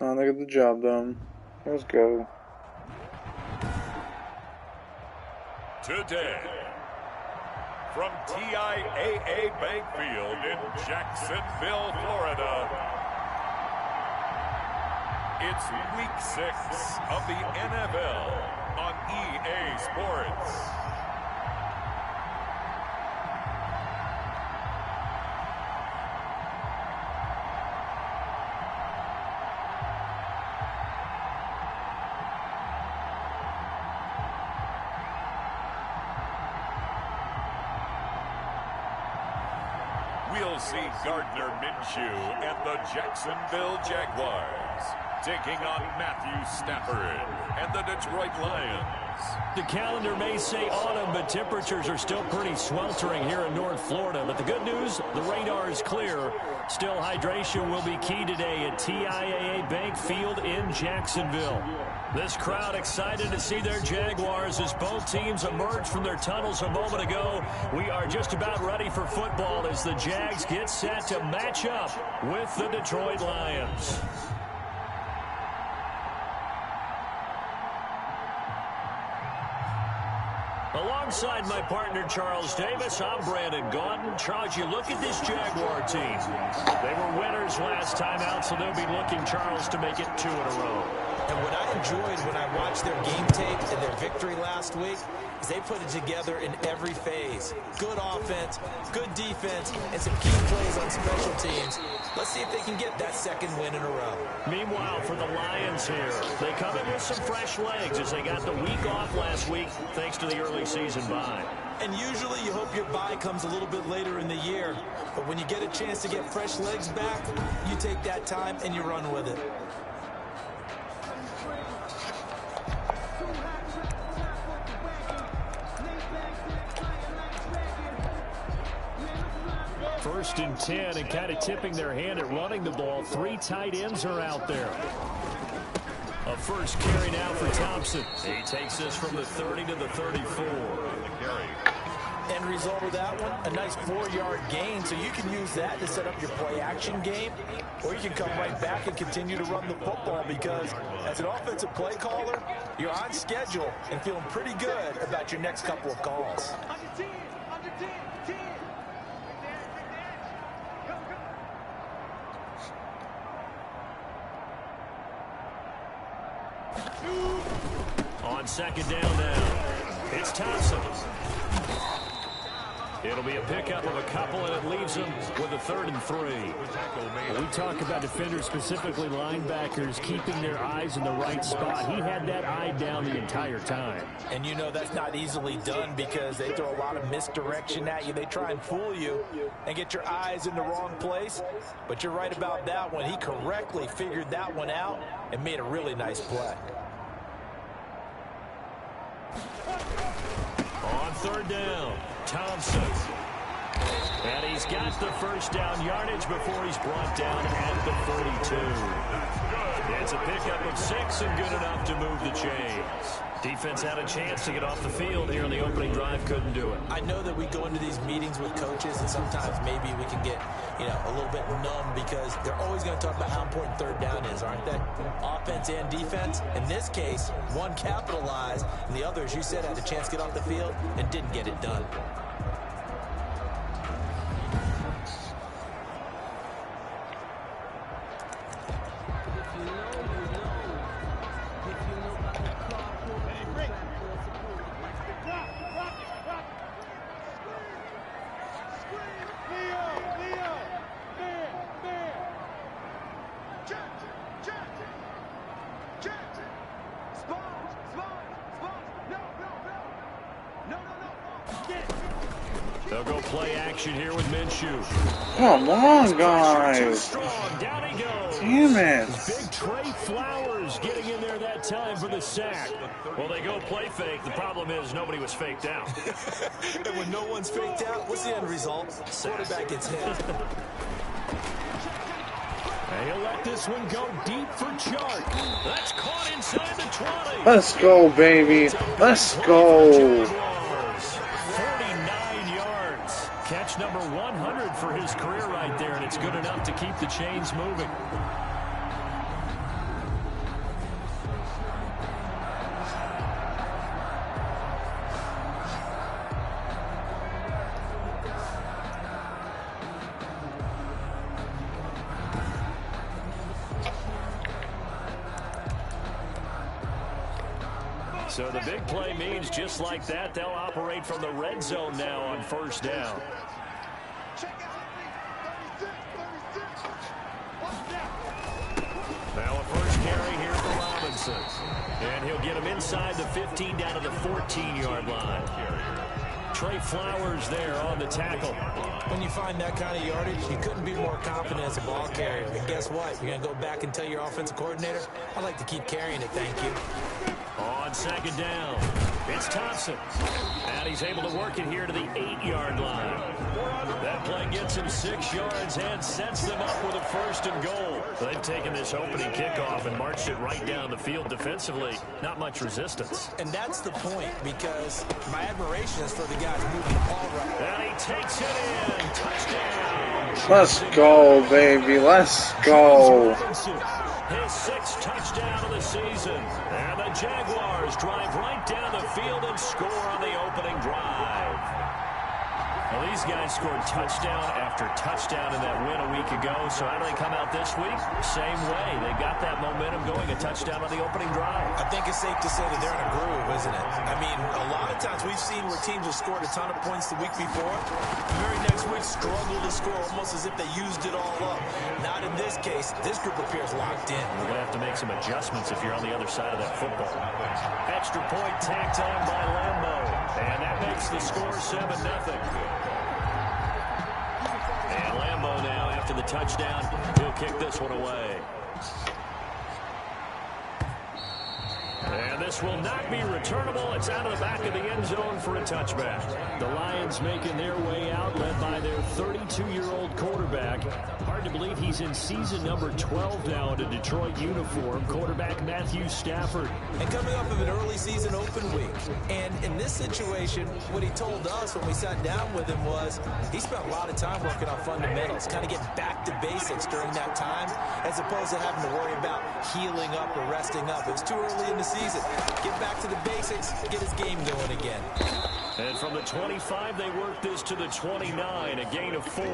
Oh, they got the job done. Let's go. Today, from TIAA Bank Field in Jacksonville, Florida, it's Week 6 of the NFL on EA Sports. We'll see Gardner Minshew and the Jacksonville Jaguars taking on Matthew Stafford and the Detroit Lions. The calendar may say autumn, but temperatures are still pretty sweltering here in North Florida. But the good news, the radar is clear. Still, hydration will be key today at TIAA Bank Field in Jacksonville. This crowd excited to see their Jaguars as both teams emerge from their tunnels a moment ago. We are just about ready for football as the Jags get set to match up with the Detroit Lions. Alongside my partner, Charles Davis, I'm Brandon Gaudin. Charles, you look at this Jaguar team. They were winners last time out, so they'll be looking, Charles, to make it 2 in a row. And what I enjoyed when I watched their game tape and their victory last week is they put it together in every phase. Good offense, good defense, and some key plays on special teams. Let's see if they can get that second win in a row. Meanwhile, for the Lions here, they come in with some fresh legs as they got the week off last week thanks to the early season bye. And usually you hope your bye comes a little bit later in the year. But when you get a chance to get fresh legs back, you take that time and you run with it. First and 10 and kind of tipping their hand at running the ball. 3 tight ends are out there. A first carry now for Thompson. He takes this from the 30 to the 34. End result of that one, a nice 4-yard gain, so you can use that to set up your play-action game, or you can come right back and continue to run the football because as an offensive play caller, you're on schedule and feeling pretty good about your next couple of calls. On second down now, it's Thompson. It'll be a pickup of a couple, and it leaves them with a 3rd and 3. We talk about defenders, specifically linebackers, keeping their eyes in the right spot. He had that eye down the entire time. And you know that's not easily done because they throw a lot of misdirection at you. They try and fool you and get your eyes in the wrong place. But you're right about that one. He correctly figured that one out and made a really nice play. On 3rd down, Thompson. And he's got the first down yardage before he's brought down at the 32. It's a pickup of 6 and good enough to move the chains. Defense had a chance to get off the field here in the opening drive, couldn't do it. I know that we go into these meetings with coaches and sometimes maybe we can get, a little bit numb because they're always going to talk about how important 3rd down is, aren't they? Offense and defense. In this case, one capitalized and the other, as you said, had a chance to get off the field and didn't get it done. They'll go play action here with Minshew. Come on, guys. Down he goes. Damn it. Big Trey Flowers getting in there that time for the sack. Well, they go play fake. The problem is nobody was faked out. And when no one's faked out, what's the end result? Quarterback gets hit. He'll let this one go deep for Chark. That's caught inside the 20. Let's go, baby. Let's go. 49 yards. Catch number 100 for his career right there, and it's good enough to keep the chains moving. So the big play means just like that, they'll operate from the red zone now on first down. Now a first carry here for Robinson. And he'll get him inside the 15 down to the 14-yard line. Trey Flowers there on the tackle. When you find that kind of yardage, you couldn't be more confident as a ball carrier. And guess what? You're going to go back and tell your offensive coordinator, I'd like to keep carrying it, thank you. On second down, it's Thompson. And he's able to work it here to the 8-yard line. That play gets him 6 yards and sets them up with a first and goal. They've taken this opening kickoff and marched it right down the field defensively. Not much resistance. And that's the point, because my admiration is for the guys moving the ball right. And he takes it in. Touchdown. Let's go, baby. Let's go. His 6th touchdown of the season. And the Jaguars drive right down the field and score on the opening drive. Well, these guys scored touchdown after touchdown in that win a week ago. So how do they come out this week? Same way. They got that momentum going, a touchdown on the opening drive. I think it's safe to say that they're in a groove, isn't it? I mean, a lot of times we've seen where teams have scored a ton of points the week before. The very next week struggle to score almost as if they used it all up. Not in this case. This group appears locked in. We're going to have to make some adjustments if you're on the other side of that football. Extra point tacked on by Lambo. And that makes the score 7-0. And Lambo now, after the touchdown, he'll kick this one away. And this will not be returnable. It's out of the back of the end zone for a touchback. The Lions making their way out, led by their 32-year-old quarterback. Hard to believe he's in season number 12 now in a Detroit uniform. Quarterback Matthew Stafford. And coming off of an early season open week. And in this situation, what he told us when we sat down with him was he spent a lot of time working on fundamentals, kind of getting back to basics during that time, as opposed to having to worry about healing up or resting up. It was too early in the season. Get back to the basics, get his game going again. And from the 25, they work this to the 29, a gain of 4.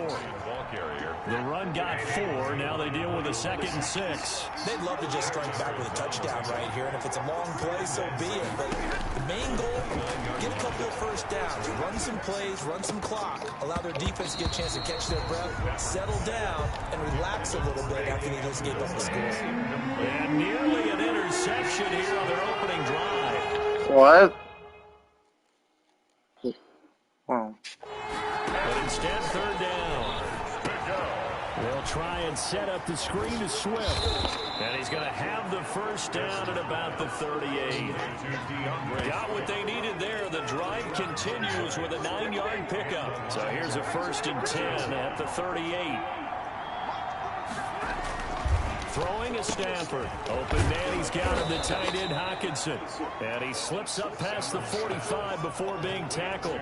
The run got 4. Now they deal with a 2nd and 6. They'd love to just strike back with a touchdown right here, and if it's a long play, so be it. But the main goal, get a couple of first downs, run some plays, run some clock, allow their defense to get a chance to catch their breath, settle down, and relax a little bit after they just gave up the score. And nearly an interception here on their opening drive. What? Wow. But instead, 3rd down. They'll try and set up the screen to Swift. And he's going to have the first down at about the 38. Got what they needed there. The drive continues with a 9-yard pickup. So here's a 1st and 10 at the 38. Throwing is Stafford. Open man, he's got him, the tight end Hockenson. And he slips up past the 45 before being tackled.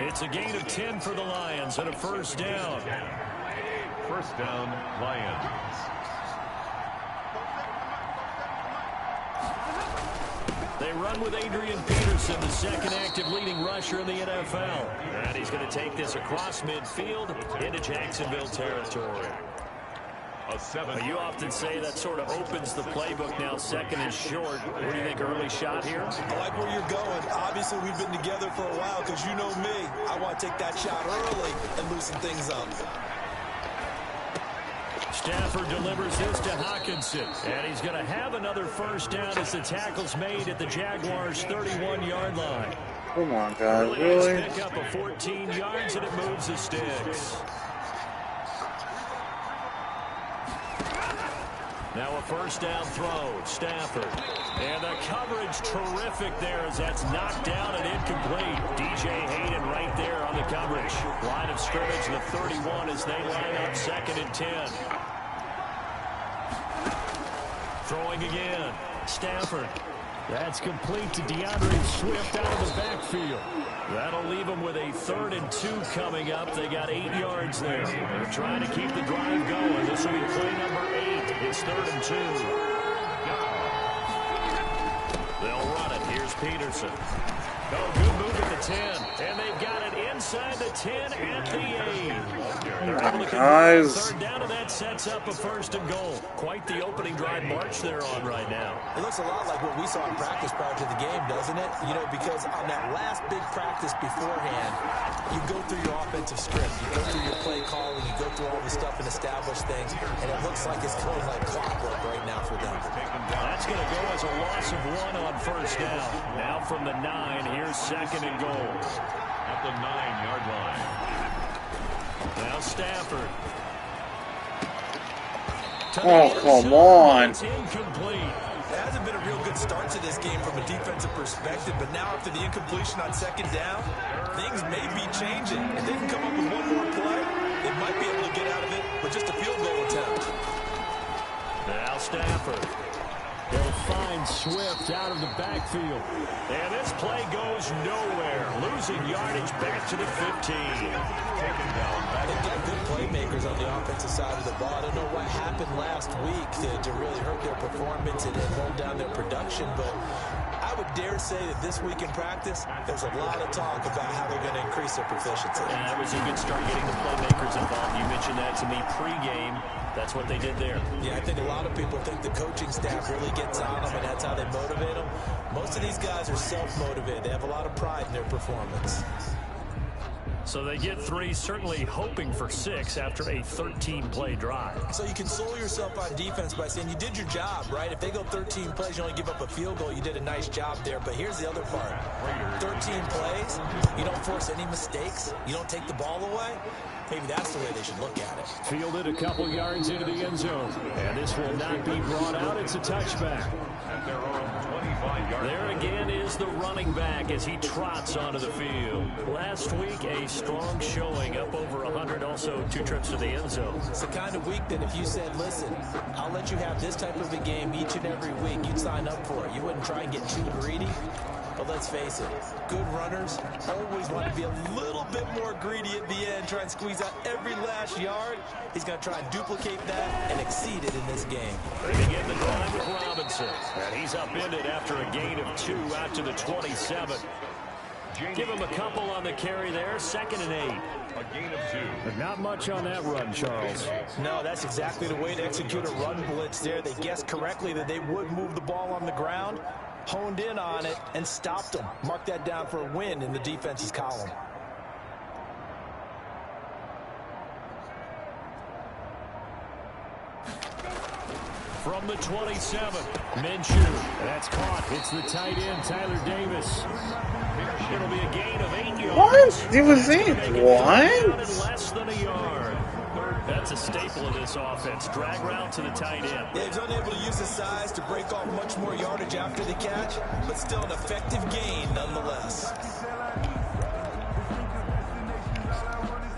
It's a gain of 10 for the Lions and a first down. First down, Lions. They run with Adrian Peterson, the 2nd active leading rusher in the NFL. And he's going to take this across midfield into Jacksonville territory. You often say that sort of opens the playbook now, 2nd and short. What do you think, early shot here? I like where you're going. Obviously, we've been together for a while because you know me. I want to take that shot early and loosen things up. Stafford delivers this to Hockenson. And he's going to have another first down as the tackle's made at the Jaguars' 31-yard line. Come on, guys. Really? Really? Pick up of 14 yards, and it moves the sticks. Now a first down throw, Stafford. And the coverage terrific there as that's knocked down and incomplete. DJ Hayden right there on the coverage. Line of scrimmage, the 31 as they line up 2nd and 10. Throwing again, Stafford. That's complete to DeAndre Swift out of the backfield. That'll leave them with a 3rd and 2 coming up. They got 8 yards there. They're trying to keep the drive going. This will be play number 8. It's 3rd and 2. They'll run it. Here's Peterson. Oh, good move at the 10. And they've got it inside the 10 at the 8. They're able to convert third down, and that sets up a 1st and goal. Quite the opening drive march they're on right now. It looks a lot like what we saw in practice prior to the game, doesn't it? You know, because on that last big practice beforehand, you go through your offensive script. You go through your play calling. You go through all the stuff and establish things. And it looks like it's going like clockwork right now for them. That's going to go as a loss of 1 on 1st down. Now from the 9, here's 2nd and goal. At the 9-yard line. Now Stafford. Oh, come on. It's incomplete. It hasn't been a real good start to this game from a defensive perspective, but now after the incompletion on 2nd down, things may be changing. If they can come up with one more play, they might be able to get out of it with just a field goal attempt. Now Stafford. They'll find Swift out of the backfield. And this play goes nowhere. Losing yardage back to the 15. Taken down. They've got good playmakers on the offensive side of the ball. I don't know what happened last week to really hurt their performance and hold down their production, but I would dare say that this week in practice, there's a lot of talk about how they're going to increase their proficiency. And that was a good start getting the playmakers involved. You mentioned that to me pregame. That's what they did there. Yeah, I think a lot of people think the coaching staff really gets on them, and that's how they motivate them. Most of these guys are self-motivated. They have a lot of pride in their performance. So they get 3, certainly hoping for 6 after a 13-play drive. So you console yourself on defense by saying you did your job, right? If they go 13 plays, you only give up a field goal, you did a nice job there. But here's the other part. 13 plays, you don't force any mistakes, you don't take the ball away. Maybe that's the way they should look at it. Fielded a couple yards into the end zone. And this will not be brought out. It's a touchback. At their own 25-yard There line. again is the running back as he trots onto the field. Last week, a strong showing, up over 100, also 2 trips to the end zone. It's the kind of week that if you said, listen, I'll let you have this type of a game each and every week, you'd sign up for it. You wouldn't try and get too greedy. But let's face it, good runners always want to be a little bit more greedy at the end, try and squeeze out every last yard. He's going to try and duplicate that and exceed it in this game. They begin the drive with Robinson. And he's upended after a gain of 2 out to the 27. Give him a couple on the carry there, 2nd and 8. A gain of 2. But not much on that run, Charles. No, that's exactly the way to execute a run blitz there. They guessed correctly that they would move the ball on the ground, honed in on it, and stopped them. Mark that down for a win in the defense's column. From the 27, Minshew. That's caught. It's the tight end, Tyler Davis. It'll be a gain of 8 yards. What? It was it? What? Less than a yard. That's a staple of this offense. Drag route to the tight end. Yeah, he's unable to use his size to break off much more yardage after the catch, but still an effective gain nonetheless.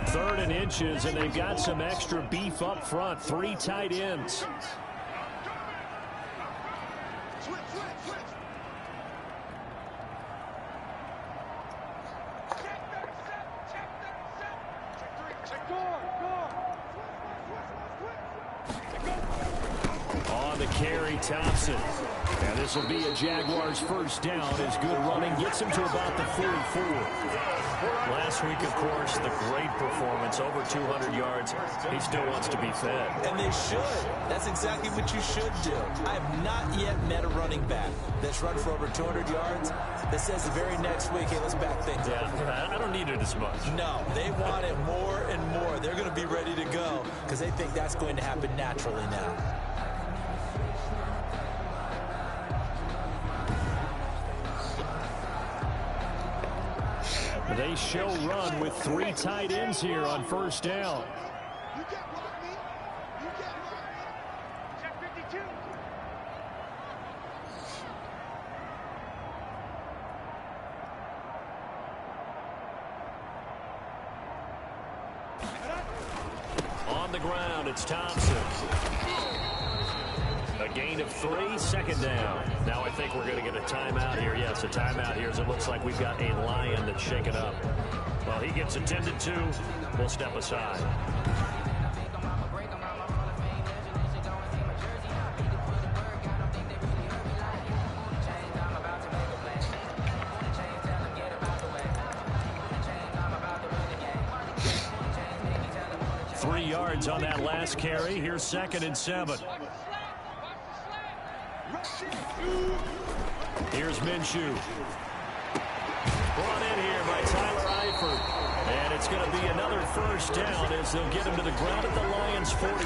3rd and inches, and they've got some extra beef up front. 3 tight ends. On the carry, Thompson. And this will be a Jaguars 1st down as good running gets him to about the 44. Last week, of course, the great performance, over 200 yards. He still wants to be fed. And they should. That's exactly what you should do. I have not yet met a running back that's run for over 200 yards that says the very next week, hey, let's back things up. Yeah, I don't need it as much. No, they want it more and more. They're going to be ready to go because they think that's going to happen naturally now. They show run with 3 tight ends here on 1st down. On the ground, it's Thompson. A gain of 3, 2nd down. Now I think we're going to get a timeout here. Yes, a timeout here as it looks like we've got a lion that's shaken up. Well, he gets attended to. We'll step aside. yards on that last carry. Here's 2nd and 7. Here's Minshew. Brought in here by Tyler Eifert. And it's going to be another first down as they'll get him to the ground at the Lions' 43.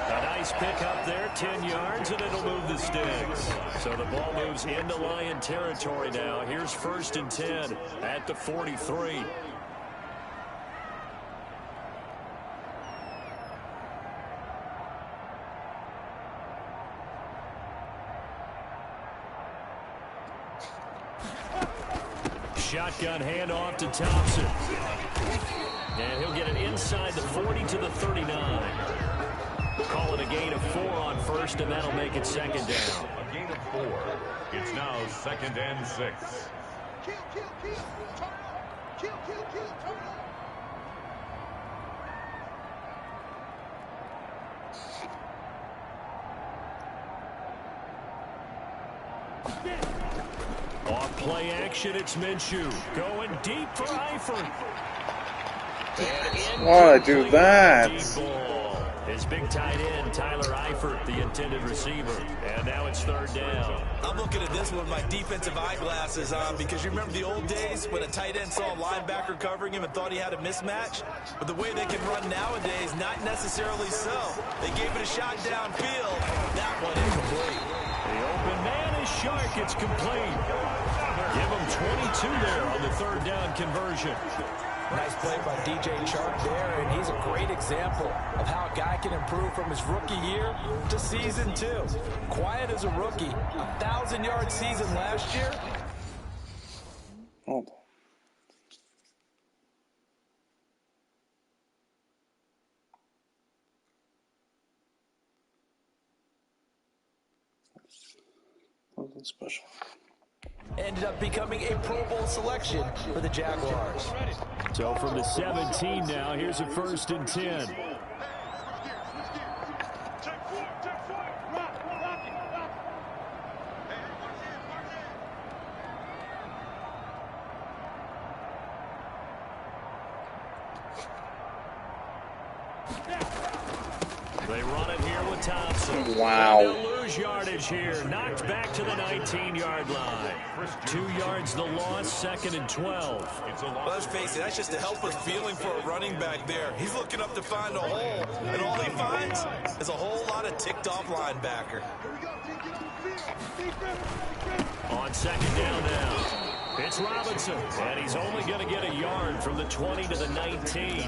A nice pick up there, 10 yards, and it'll move the sticks. So the ball moves into Lion territory now. Here's 1st and 10 at the 43. Shotgun handoff to Thompson. And he'll get it inside the 40 to the 39. Call it a gain of 4 on 1st, and that'll make it 2nd down. A gain of 4. It's now 2nd and 6. Off play action, it's Minshew. Going deep for Eifert. Why do that? His big tight end, Tyler Eifert, the intended receiver. And now it's 3rd down. I'm looking at this one with my defensive eyeglasses on because you remember the old days when a tight end saw a linebacker covering him and thought he had a mismatch? But the way they can run nowadays, not necessarily so. They gave it a shot downfield. That one incomplete. The open man is Shark. It's complete. Give him 22 there on the 3rd down conversion. Nice play by DJ Chark there, and he's a great example of how a guy can improve from his rookie year to season 2. Quiet as a rookie, 1,000-yard season last year. Oh. Nothing special. Ended up becoming a Pro Bowl selection for the Jaguars. So from the 17 now, here's a 1st and 10. They run it here with Thompson. Wow. They'll lose yardage here. Knocked back to the 19-yard line. 2 yards the loss, 2nd and 12. Let's face it, that's just a helpless feeling for a running back there. He's looking up to find a hole, and all he finds is a whole lot of ticked-off linebacker. On 2nd down now. It's Robinson, and he's only going to get a yard from the 20 to the 19.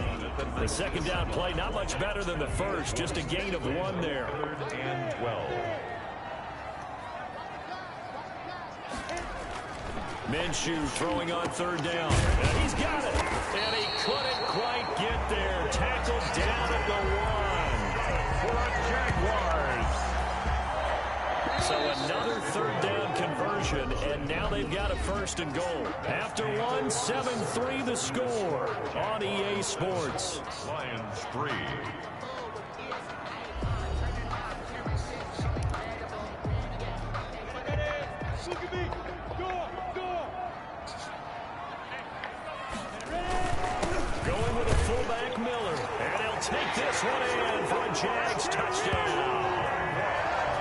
The 2nd down play, not much better than the first, just a gain of 1 there. 3rd and 12. Minshew throwing on 3rd down. And he's got it. And he couldn't quite get there. Tackled down at the 1 for the Jaguars. So another 3rd down conversion, and now they've got a 1st and goal. After 1, 7-3 the score on EA Sports. Lions 3. Going with a fullback Miller, and he'll take this one in for a Jags touchdown.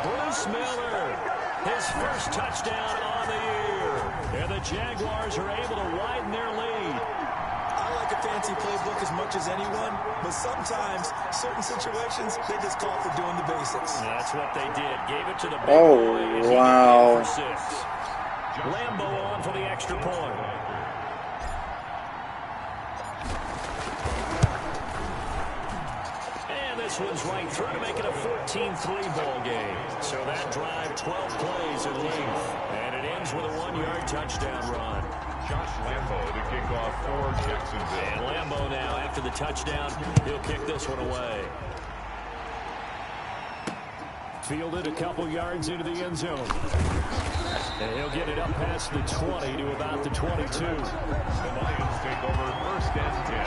Bruce Miller, his first touchdown on the year. And the Jaguars are able to widen their lead. I like a fancy playbook as much as anyone, but sometimes, certain situations, they just call for doing the basics. That's what they did. Gave it to the big boy, and he wow. got it for 6. Lambo on for the extra point. This one's right through to make it a 14-3 ball game. So that drive, 12 plays in length. And it ends with a 1-yard touchdown run. Josh Lambo to kick off for Jacksonville. And Lambo now, after the touchdown, he'll kick this one away. Fielded a couple yards into the end zone. And he'll get it up past the 20 to about the 22. The Lions take over 1st and 10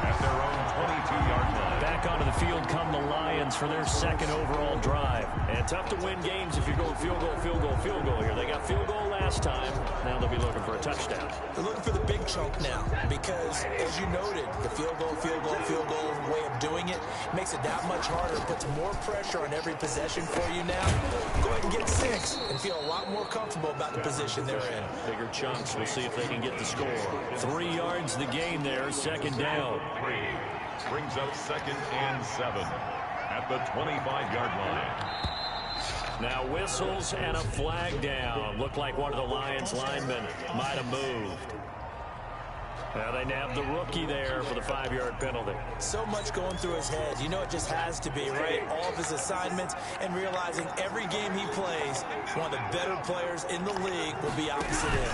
at their own 22-yard line. Back onto the field come the Lions for their second overall drive. And tough to win games if you're going field goal, field goal, field goal here. They got field goal last time. Now they'll be looking for a touchdown. They're looking for the big chunk now because, as you noted, the field goal way of doing it makes it that much harder. It puts more pressure on every possession for you now. Go ahead and get 6 and feel a lot more comfortable about the position they're in. Bigger chunks. We'll see if they can get the score. 3 yards the game there. Second down. Brings up 2nd and 7 at the 25-yard line. Now whistles and a flag down. Looked like one of the Lions linemen might have moved. Now they nabbed the rookie there for the 5-yard penalty. So much going through his head. You know it just has to be, right? All of his assignments and realizing every game he plays, one of the better players in the league will be opposite him.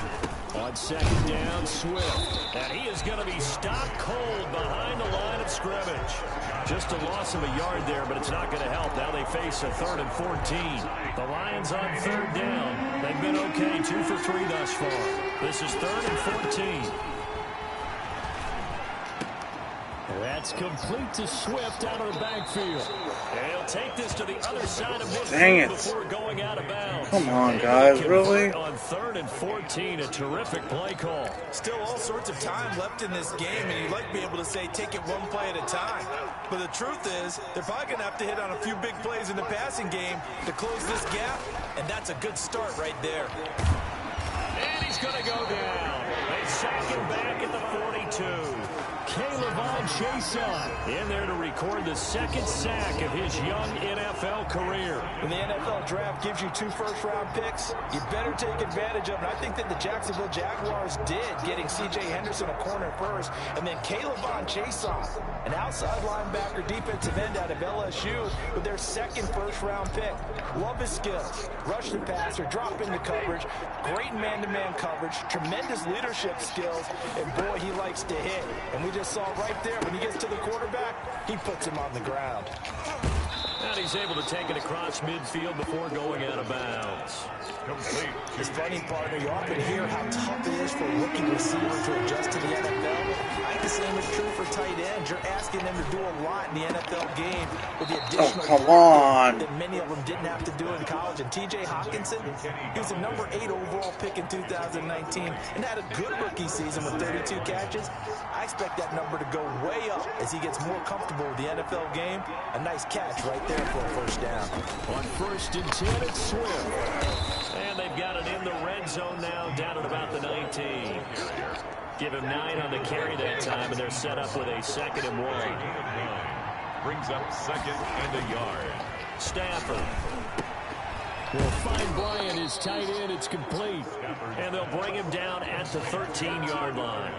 On second down, Swift. And he is going to be stopped cold behind the line of scrimmage. Just a loss of a yard there, but it's not going to help. Now they face a 3rd and 14. The Lions on 3rd down. They've been okay, 2 for 3 thus far. This is 3rd and 14. That's complete to Swift out of the backfield. And he'll take this to the other side of midfield before going out of bounds. Come on, guys, really? On 3rd and 14, a terrific play call. Still all sorts of time left in this game, and you'd like to be able to say take it one play at a time. But the truth is, they're probably going to have to hit on a few big plays in the passing game to close this gap, and that's a good start right there. And he's going to go down. They sack him back at the 42. Caleb Jason in there to record the 2nd sack of his young NFL career. When the NFL draft gives you 2 first-round picks, you better take advantage of it. I think that the Jacksonville Jaguars did, getting C.J. Henderson a corner first, and then Caleb Jason, an outside linebacker defensive end out of LSU with their 2nd first-round pick. Love his skills. Rush the passer, drop into coverage, great man-to-man coverage, tremendous leadership skills, and boy, he likes to hit. And we just saw right there, when he gets to the quarterback, he puts him on the ground. And he's able to take it across midfield before going out of bounds. Complete. It's funny, partner, you often hear how tough it is for a rookie receiver to adjust to the NFL. I think the same is true for tight ends. You're asking them to do a lot in the NFL game with the additional that many of them didn't have to do in college. And T.J. Hockenson, he was the number 8 overall pick in 2019 and had a good rookie season with 32 catches. I expect that number to go way up as he gets more comfortable with the NFL game. A nice catch right there for a first down. On 1st and 10, it's Swift. And they've got it in the red zone now, down at about the 19. Give him 9 on the carry that time, and they're set up with a 2nd and 1. Brings up 2nd and a yard. Stafford will find Bryant, his tight end. It's complete. And they'll bring him down at the 13-yard line.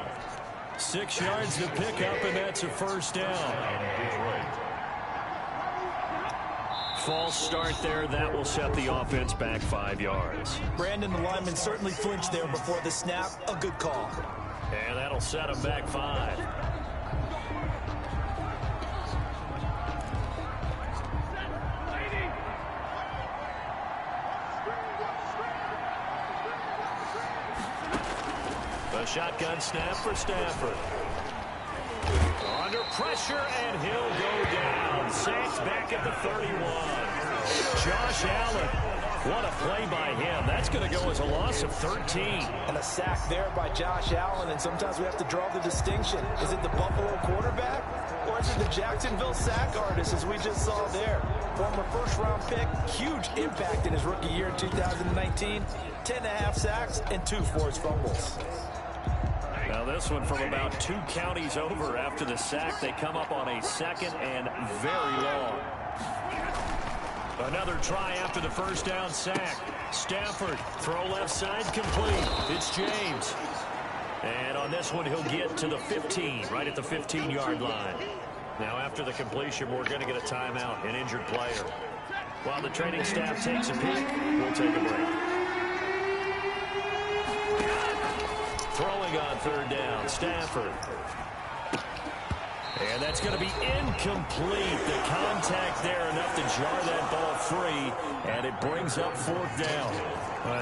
6 yards to pick up, and that's a first down. False start there. That will set the offense back 5 yards. Brandon, the lineman, certainly flinched there before the snap. A good call. And that'll set him back 5. The shotgun snap for Stafford. Under pressure, and he'll go down. Saints back at the 31. Josh Allen. What a play by him. That's going to go as a loss of 13. And a sack there by Josh Allen, and sometimes we have to draw the distinction. Is it the Buffalo quarterback, or is it the Jacksonville sack artist, as we just saw there? Former first-round pick, huge impact in his rookie year in 2019. 10.5 sacks and 2 forced fumbles. Now this one from about 2 counties over after the sack. They come up on a 2nd and very long. Another try after the first down sack. Stafford, throw left side, complete. It's James. And on this one, he'll get to the 15, right at the 15-yard line. Now after the completion, we're going to get a timeout, an injured player. While the training staff takes a peek, we'll take a break. Throwing on 3rd down, Stafford. And that's going to be incomplete. The contact there enough to jar that ball free, and it brings up 4th down.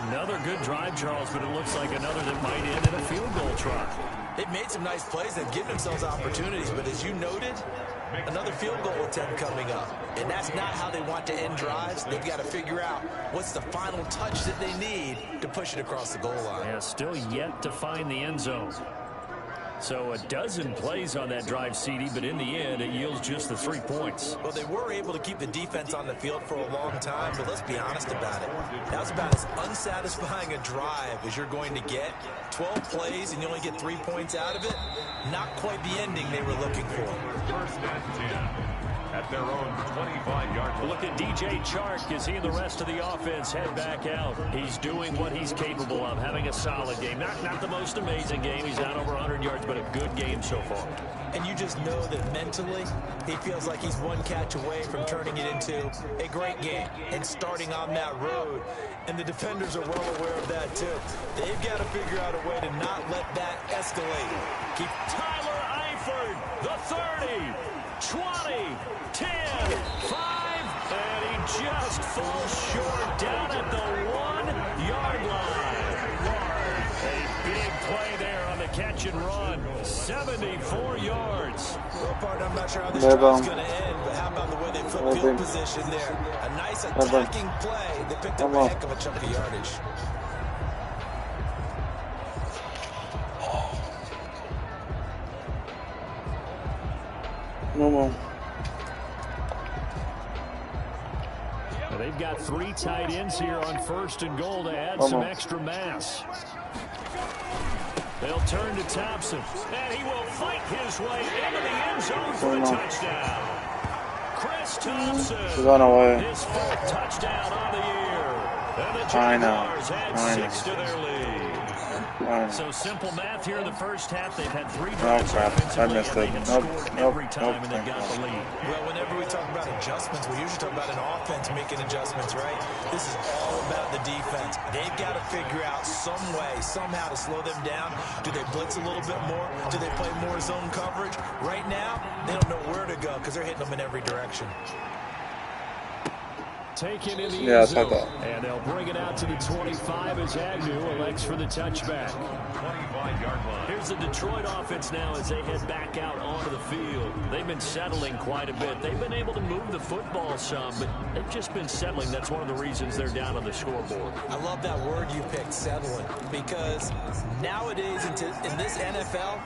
Another good drive, Charles, but it looks like another that might end in a field goal try. They've made some nice plays. They've given themselves opportunities. But as you noted, another field goal attempt coming up. And that's not how they want to end drives. They've got to figure out what's the final touch that they need to push it across the goal line. Yeah, still yet to find the end zone. So a dozen plays on that drive, CD, but in the end, it yields just the 3 points. Well, they were able to keep the defense on the field for a long time, but let's be honest about it. That was about as unsatisfying a drive as you're going to get. 12 plays, and you only get 3 points out of it. Not quite the ending they were looking for. First and 10. At their own 25-yard line. Look at DJ Chark as he and the rest of the offense head back out. He's doing what he's capable of, having a solid game. Not the most amazing game. He's not over 100 yards, but a good game so far. And you just know that mentally, he feels like he's one catch away from turning it into a great game and starting on that road. And the defenders are well aware of that, too. They've got to figure out a way to not let that escalate. Keep Tyler Eifert, the 30, 20, 10, 5, and he just falls short down at the 1-yard line. A big play there on the catch and run. 74 yards. Well, partner, I'm not sure how this drive is going to end, but how about the way they flip field position there? A nice attacking play. They picked up a heck of a chunk of yardage. No. Well, they've got 3 tight ends here on 1st and goal to add some extra mass. They'll turn to Thompson, and he will fight his way into the end zone for a touchdown. Chris Thompson, Run away. his 4th touchdown on the year. And the Jaguars add 6 to their lead. So simple math here in the first half. They've had 3 drives offensively, and they had scored every time, and they got the lead. Well, whenever we talk about adjustments, we usually talk about an offense making adjustments, right? This is all about the defense. They've got to figure out some way, somehow to slow them down. Do they blitz a little bit more? Do they play more zone coverage? Right now, they don't know where to go because they're hitting them in every direction. Taken in the end zone, and they'll bring it out to the 25 as Agnew elects for the touchback. 25-yard line. Here's the Detroit offense now as they head back out onto the field. They've been settling quite a bit. They've been able to move the football some, but they've just been settling. That's one of the reasons they're down on the scoreboard. I love that word you picked, settling, because nowadays in this NFL,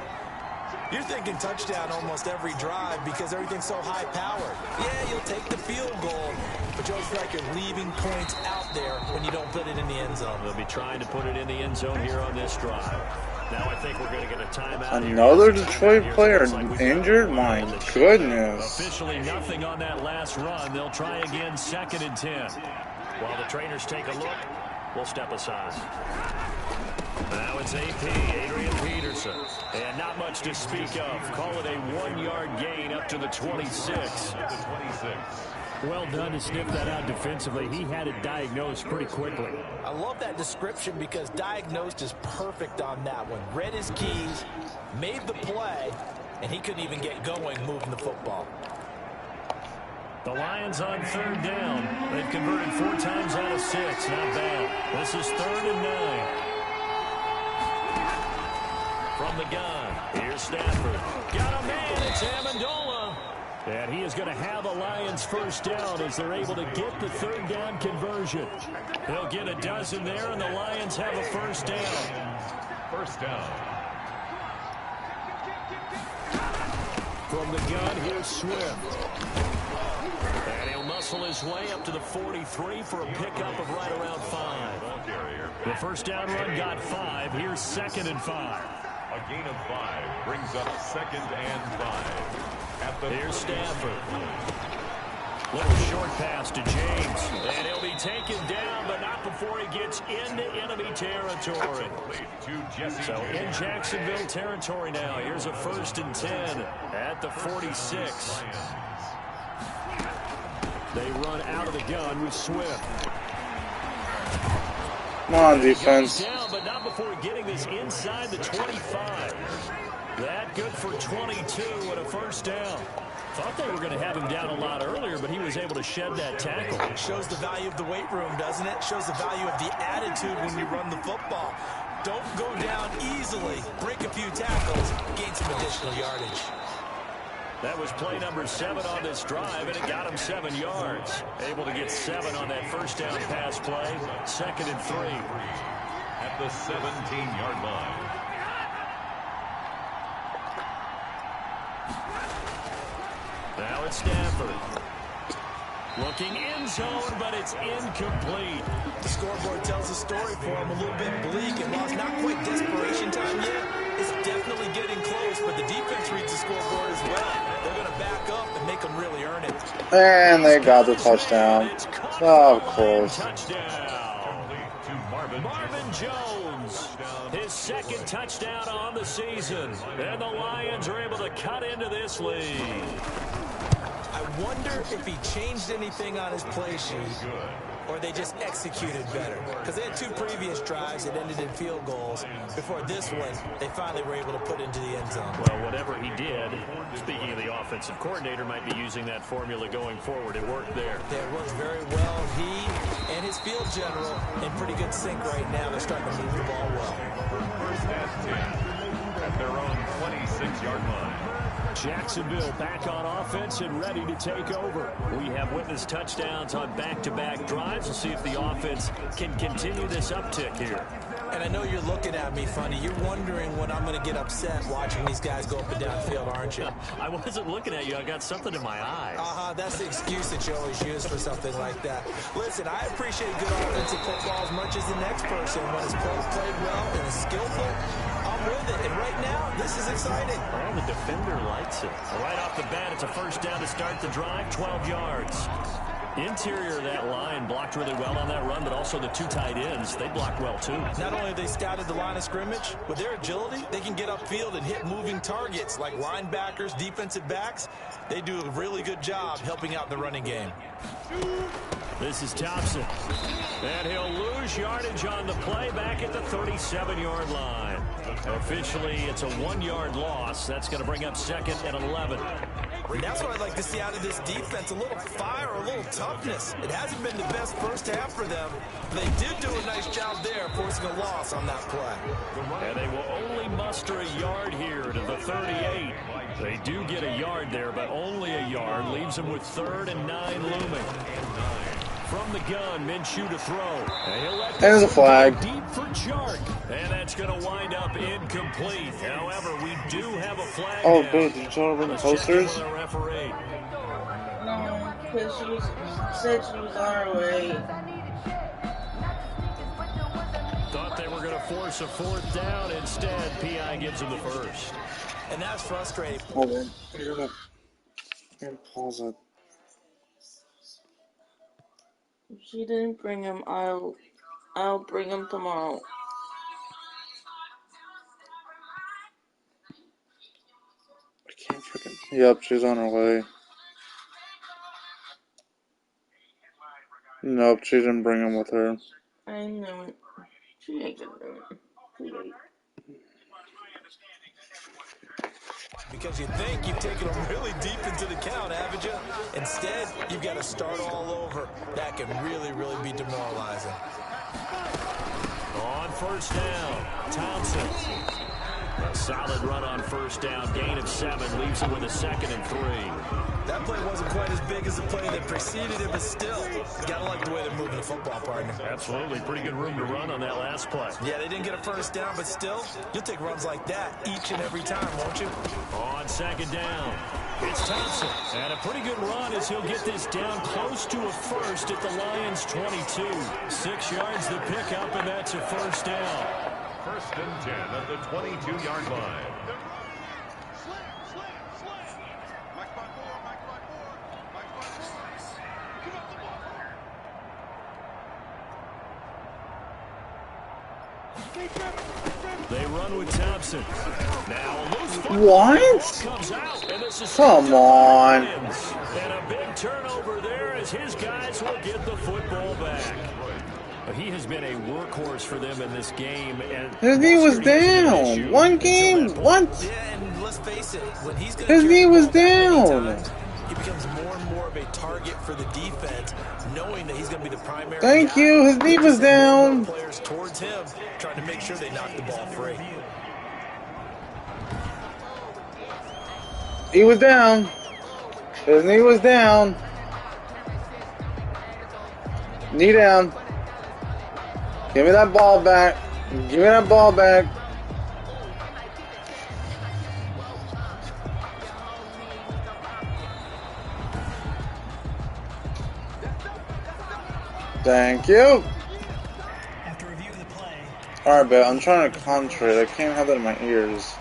you're thinking touchdown almost every drive because everything's so high-powered. Yeah, you'll take the field goal, but you always feel like you're leaving points out there when you don't put it in the end zone. They'll be trying to put it in the end zone here on this drive. Now I think we're going to get a timeout. Another Detroit player injured? My goodness. Officially nothing on that last run. They'll try again 2nd and 10. While the trainers take a look, we'll step aside. Now it's AP, Adrian Peterson. And not much to speak of. Call it a 1-yard gain up to the 26. Well done to sniff that out defensively. He had it diagnosed pretty quickly. I love that description because diagnosed is perfect on that one. Read his keys, made the play, and he couldn't even get going moving the football. The Lions on 3rd down. They've converted 4 times out of 6. Not bad. This is 3rd and 9. From the gun, here's Stafford. Got a man, it's Amendola. And he is going to have a Lions first down as they're able to get the 3rd down conversion. They'll get a dozen there, and the Lions have a first down. First down. From the gun, here's Swift. And he'll muscle his way up to the 43 for a pickup of right around 5. The first down run got 5. Here's 2nd and 5. A gain of 5 brings up 2nd and 5. Here's Stafford. Little short pass to James. And he'll be taken down, but not before he gets into enemy territory. So in Jacksonville territory now. Here's a 1st and 10 at the 46. They run out of the gun with Swift. Come on, defense. Down, but not before getting this inside the 25. That good for 22 and a first down. Thought they were going to have him down a lot earlier, but he was able to shed that tackle. Shows the value of the weight room, doesn't it? Shows the value of the attitude when you run the football. Don't go down easily. Break a few tackles. Gain some additional yardage. That was play number 7 on this drive, and it got him 7 yards. Able to get 7 on that first down pass play. 2nd and 3. At the 17-yard line. Now it's Stafford. Looking end zone, but it's incomplete. The scoreboard tells a story for him, a little bit bleak, and while it's not quite desperation time yet, it's definitely getting close, but the defense reads the scoreboard as well. They're going to back up and make them really earn it. And they got the touchdown. Oh, of course. Touchdown. Marvin Jones, his 2nd touchdown on the season. And the Lions are able to cut into this lead. I wonder if he changed anything on his play sheet or they just executed better. Because they had 2 previous drives that ended in field goals. Before this one, they finally were able to put into the end zone. Well, whatever he did, speaking of the offensive coordinator, might be using that formula going forward. It worked there. Yeah, it worked very well. He and his field general in pretty good sync right now. They're starting to move the ball well. First and 10 at their own 26-yard line. Jacksonville back on offense and ready to take over. We have witnessed touchdowns on back-to-back drives. We'll see if the offense can continue this uptick here. And I know you're looking at me funny. You're wondering when I'm going to get upset watching these guys go up and down the field, aren't you? I wasn't looking at you. I got something in my eye. That's the excuse that you always use for something like that. Listen, I appreciate good offensive football as much as the next person. When it's played well and it's skillful, I'm with it. And right now, this is exciting. Well, the defender likes it. Right off the bat, it's a first down to start the drive, 12 yards. Interior of that line blocked really well on that run, but also the 2 tight ends, they blocked well too. Not only have they scouted the line of scrimmage, with their agility, they can get upfield and hit moving targets like linebackers, defensive backs. They do a really good job helping out the running game. This is Thompson. And he'll lose yardage on the play back at the 37-yard line. Officially, it's a 1-yard loss. That's going to bring up 2nd and 11. And that's what I'd like to see out of this defense, a little fire, a little toughness. It hasn't been the best first half for them. They did do a nice job there, forcing a loss on that play. And they will only muster a yard here to the 38. They do get a yard there, but only a yard. Leaves them with 3rd and 9 looming. From the gun, Minshew to throw. There's a flag. Deep for Chark. And that's going to wind up incomplete. However, we do have a flag. Oh, good. Did you tell her the posters? No, because she said she was on her way. Thought they were going to force a 4th down. Instead, P.I. gives them the first. And that's frustrating. Hold on. You're gonna pause it. If she didn't bring him, I'll bring him tomorrow. I can't freaking. Yep, she's on her way. Nope, she didn't bring him with her. I knew it. She ain't gonna do it. She ain't. Because you think you've taken them really deep into the count, haven't you? Instead, you've got to start all over. That can really, really be demoralizing. On first down, Thompson. A solid run on first down. Gain of 7 leaves him with a 2nd and 3. That play wasn't quite as big as the play that preceded it, but still, gotta like the way they're moving the football, partner. Absolutely. Pretty good room to run on that last play. Yeah, they didn't get a first down, but still, you'll take runs like that each and every time, won't you? On 2nd down, it's Thompson. And a pretty good run as he'll get this down close to a first at the Lions' 22. 6 yards the pickup, and that's a first down. 1st and 10 at the 22-yard line. They run with Thompson. Now a loose What? comes out, and this is Come on. And a big turnover there as his guys will get the football back. He has been a workhorse for them in this game. And His knee was down. One game? What? Yeah, and let's face it, when he's going His knee was down. he becomes more and more of a target for the defense, knowing that he's going to be the primary. Thank guy. you. His knee was down. Players towards him, trying to make sure they knock the ball free. He was down. His knee was down. Knee down. Give me that ball back. Give me that ball back. Thank you. Alright, but I'm trying to concentrate. I can't have that in my ears.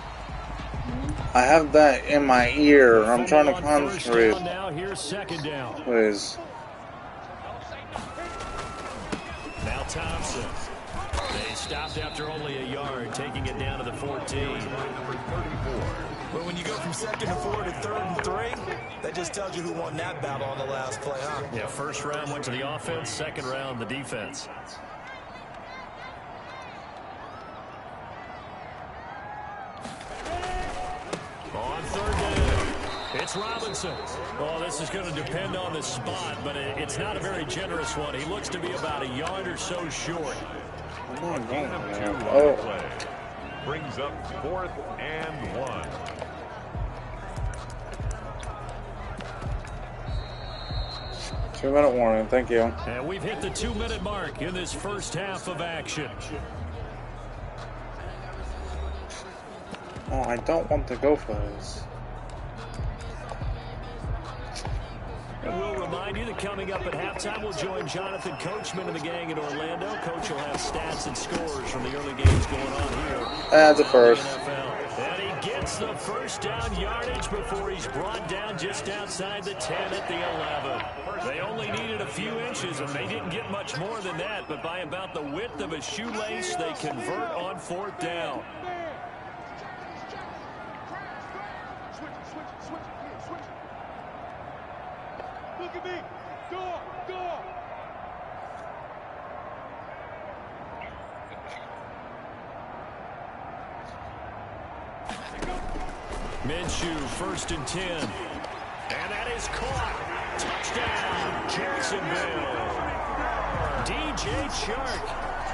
I have that in my ear. I'm trying to concentrate. Now here's second down. Please. Now Thompson. They stopped after only a yard, taking it down to the 14. But when you go from 2nd and 4 to 3rd and 3, that just tells you who won that battle on the last play, huh? Yeah, first round went to the offense, second round the defense. On 3rd down, it's Robinson. Well, this is going to depend on the spot, but it's not a very generous one. He looks to be about a yard or so short. Oh. Brings up 4th and 1. Two-minute warning, thank you. And we've hit the 2-minute mark in this first half of action. Oh, I don't want to go for this. And we'll remind you that coming up at halftime, we'll join Jonathan Coachman and the gang in Orlando. Coach will have stats and scores from the early games going on here. That's a first. And he gets the first down yardage before he's brought down just outside the 10 at the 11. They only needed a few inches, and they didn't get much more than that. But by about the width of a shoelace, they convert on 4th down. Look at me. Door. Minshew, 1st and 10. And that is caught. Touchdown, Jacksonville. DJ Chark,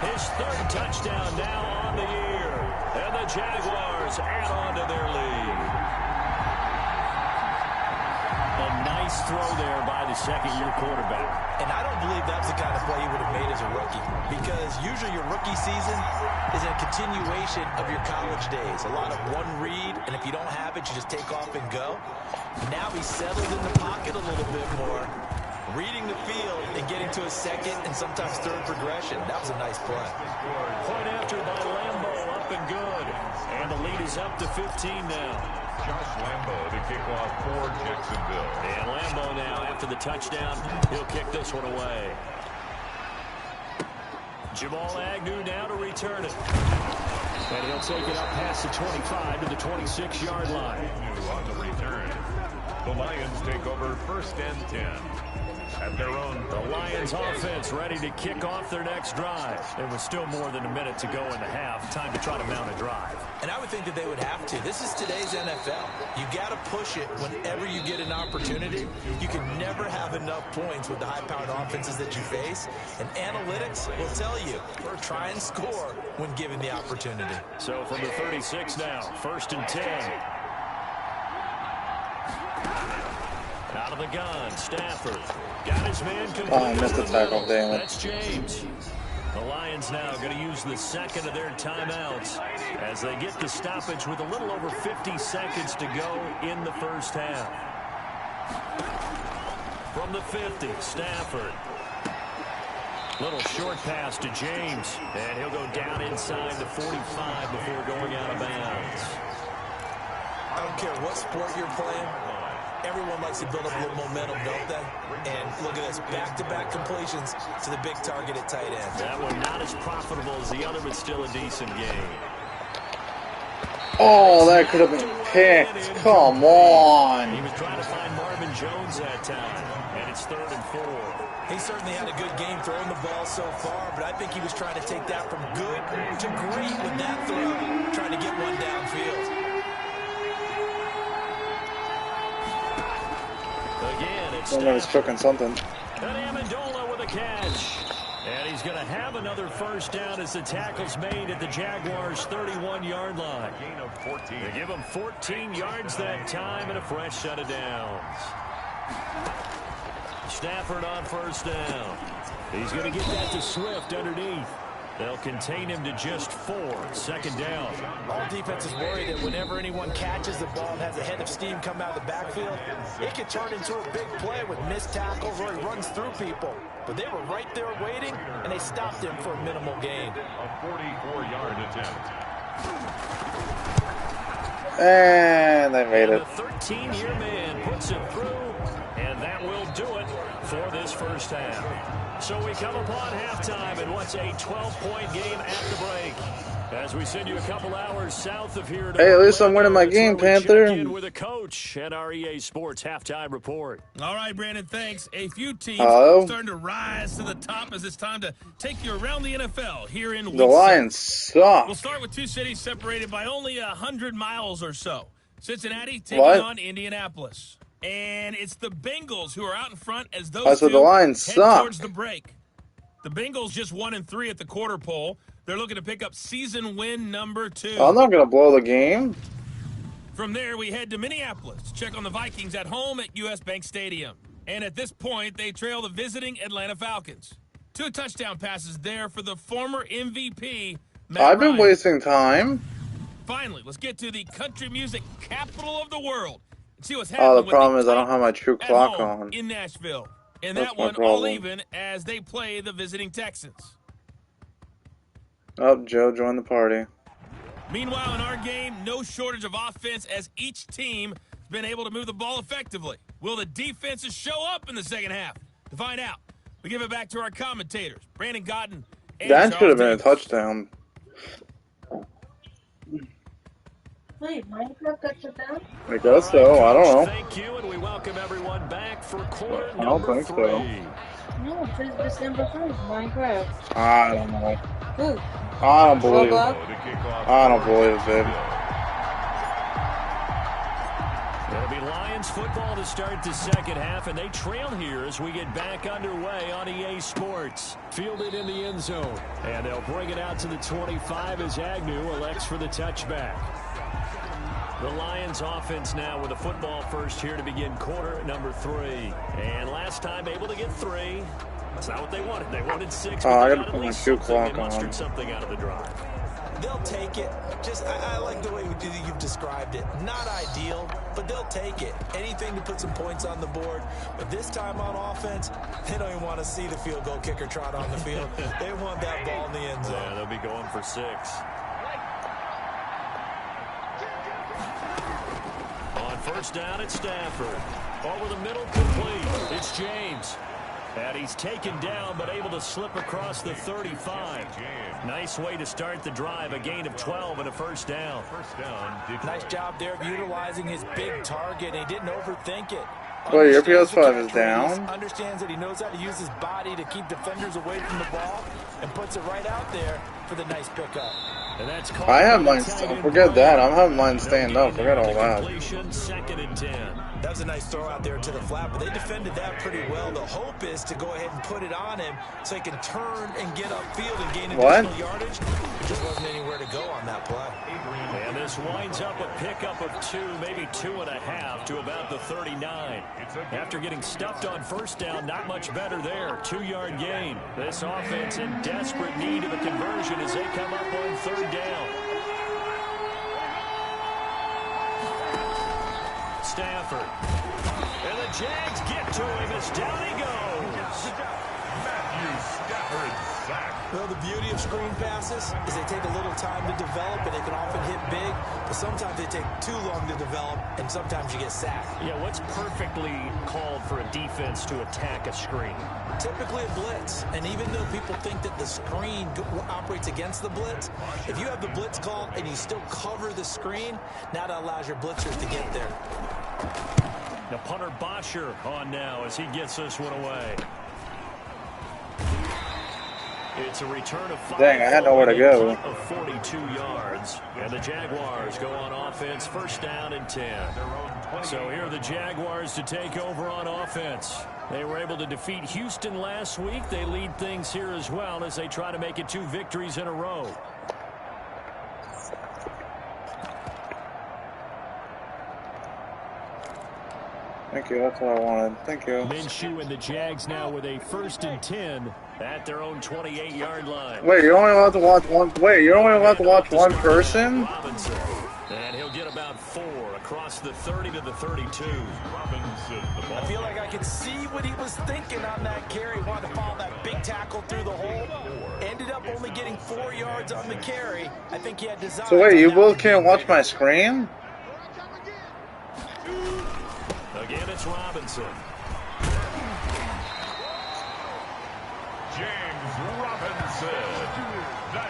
his 3rd touchdown now on the year. And the Jaguars add on to their lead. A nice throw there by the second-year quarterback. And I don't believe that's the kind of play he would have made as a rookie, because usually your rookie season is a continuation of your college days. A lot of one read, and if you don't have it, you just take off and go. Now he's settled in the pocket a little bit more, reading the field and getting to a second and sometimes third progression. That was a nice play. Point after by Lambo, up and good. And the lead is up to 15 now. Josh Lambo to kick off for Jacksonville. And Lambo now, after the touchdown, he'll kick this one away. Jamal Agnew now to return it. And he'll take it up past the 25 to the 26-yard line. Agnew on the return. The Lions take over 1st and 10. At their own. The Lions offense ready to kick off their next drive. There was still more than a minute to go in the half. Time to try to mount a drive. And I would think that they would have to. This is today's NFL. You got to push it whenever you get an opportunity. You can never have enough points with the high-powered offenses that you face. And analytics will tell you, try and score when given the opportunity. So from the 36 now, 1st and 10. Out of the gun, Stafford got his man complete. Oh, I missed the tackle, damn it. That's James. The Lions now going to use the second of their timeouts as they get the stoppage with a little over 50 seconds to go in the first half. From the 50, Stafford. Little short pass to James, and he'll go down inside the 45 before going out of bounds. I don't care what sport you're playing. Everyone likes to build up a little momentum, don't they? And look at this, back-to-back completions to the big target at tight end. That one not as profitable as the other, but still a decent game. Oh, that could have been picked. Come on. He was trying to find Marvin Jones that time, and it's 3rd and 4. He certainly had a good game throwing the ball so far, but I think he was trying to take that from good to great with that throw, trying to get one downfield. Again, it's Somebody's cooking something. And Amendola with a catch. And he's going to have another first down as the tackle's made at the Jaguars' 31-yard line. They give him 14 yards that time and a fresh set of downs. Stafford on first down. He's going to get that to Swift underneath. They'll contain him to just 4. Second down. All defenses worry that whenever anyone catches the ball and has a head of steam come out of the backfield, it can turn into a big play with missed tackles or he runs through people. But they were right there waiting, and they stopped him for a minimal gain. A 44-yard attempt. And they made it. The 13-year man puts it through, and that will do it for this first half. So we come upon halftime in what's a 12-point game at the break. As we send you a couple hours south of here. Hey, at least I'm winning my game, Panther. In with a coach at our EA Sports halftime report. All right, Brandon, thanks. A few teams are starting to rise to the top as it's time to take you around the NFL here in week The Lions suck. We'll start with two cities separated by only 100 miles or so. Cincinnati taking on Indianapolis. And it's the Bengals who are out in front as those two the Lions head suck. towards the break. The Bengals just 1-3 at the quarter pole. They're looking to pick up season win number 2. I'm not going to blow the game. From there, we head to Minneapolis to check on the Vikings at home at U.S. Bank Stadium. And at this point, they trail the visiting Atlanta Falcons. 2 touchdown passes there for the former MVP, Matt I've been Ryan. wasting time. Finally, let's get to the country music capital of the world. See what's happening. Oh, the problem is I don't have my true clock on. In Nashville. And That's that my one problem. all even as they play the visiting Texans. Oh, Joe joined the party. Meanwhile, in our game, no shortage of offense as each team has been able to move the ball effectively. Will the defenses show up in the second half? To find out, we give it back to our commentators, Brandon Godden and That Charles should have been a Davis. touchdown. Wait, Minecraft got shut down? I guess so. I don't know. Thank you, and we welcome everyone back for quarter I don't number think 3. so. No, it says December 1st, Minecraft. I don't know. Who? I don't believe it. Roblox? I don't believe it, babe. It'll be Lions football to start the second half, and they trail here as we get back underway on EA Sports. Fielded in the end zone, and they'll bring it out to the 25 as Agnew elects for the touchback. The Lions offense now with a football first here to begin quarter number 3. And last time able to get 3. That's not what they wanted. They wanted 6. I But gotta they put my got shoe at least something. clock They mustered on. something out of the drive. They'll take it. I like the way you've described it. Not ideal, but they'll take it. Anything to put some points on the board. But this time on offense, they don't even want to see the field goal kicker trot on the field. They want that ball in the end zone. Yeah, they'll be going for 6. On first down, it's Stafford. Over the middle, complete. It's James. And he's taken down, but able to slip across the 35. Nice way to start the drive. A gain of 12 and a first down. Nice job there of utilizing his big target. He didn't overthink it. Wait, your Understands the PS5 is catch down? radius, understands that he knows how to use his body to keep defenders away from the ball, and puts it right out there for the nice pickup. And that's I have mine. Forget that. I'm having mine stand up. Forget all that. Completion, 2nd and 10. That was a nice throw out there to the flat, but they defended that pretty well. The hope is to go ahead and put it on him so he can turn and get upfield and gain additional yardage. There just wasn't anywhere to go on that play. And this winds up a pickup of 2, maybe 2.5 to about the 39. After getting stuffed on first down, not much better there. 2-yard gain. This offense in desperate need of a conversion as they come up on 3rd down. Stafford. And the Jags get to him as down he goes. Matthew Stafford sack. Well, the beauty of screen passes is they take a little time to develop, and they can often hit big, but sometimes they take too long to develop, and sometimes you get sacked. Yeah, what's perfectly called for a defense to attack a screen? Typically a blitz, and even though people think that the screen operates against the blitz, if you have the blitz called and you still cover the screen, now that allows your blitzers to get there. The punter Bosher on now as he gets this one away. It's a return of 5. Dang, I had nowhere to go. Of 42 yards. And the Jaguars go on offense, first down and 10. So here are the Jaguars to take over on offense. They were able to defeat Houston last week. They lead things here as well as they try to make it 2 victories in a row. Thank you, that's what I wanted. Thank you. Minshew and the Jags now with a 1st and 10 at their own 28-yard line. Wait, you're only allowed to watch one. Wait, you're only allowed to watch one person? Robinson. And he'll get about 4 across the 30 to the 32. Robinson, the ball. I feel like I could see what he was thinking on that carry. Wanted to follow that big tackle through the hole. Ended up only getting 4 yards on the carry. I think he had design. So wait, you both can't watch my screen? Again, it's Robinson. James Robinson.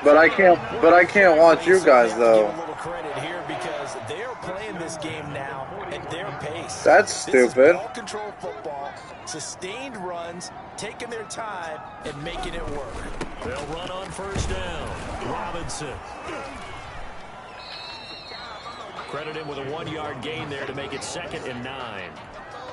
But I can't watch you guys though. Give a little credit here because they're playing this game now at their pace. That's stupid. This is ball control football, sustained runs, taking their time and making it work. They'll run on 1st down. Robinson. Credit him with a 1-yard gain there to make it 2nd and 9.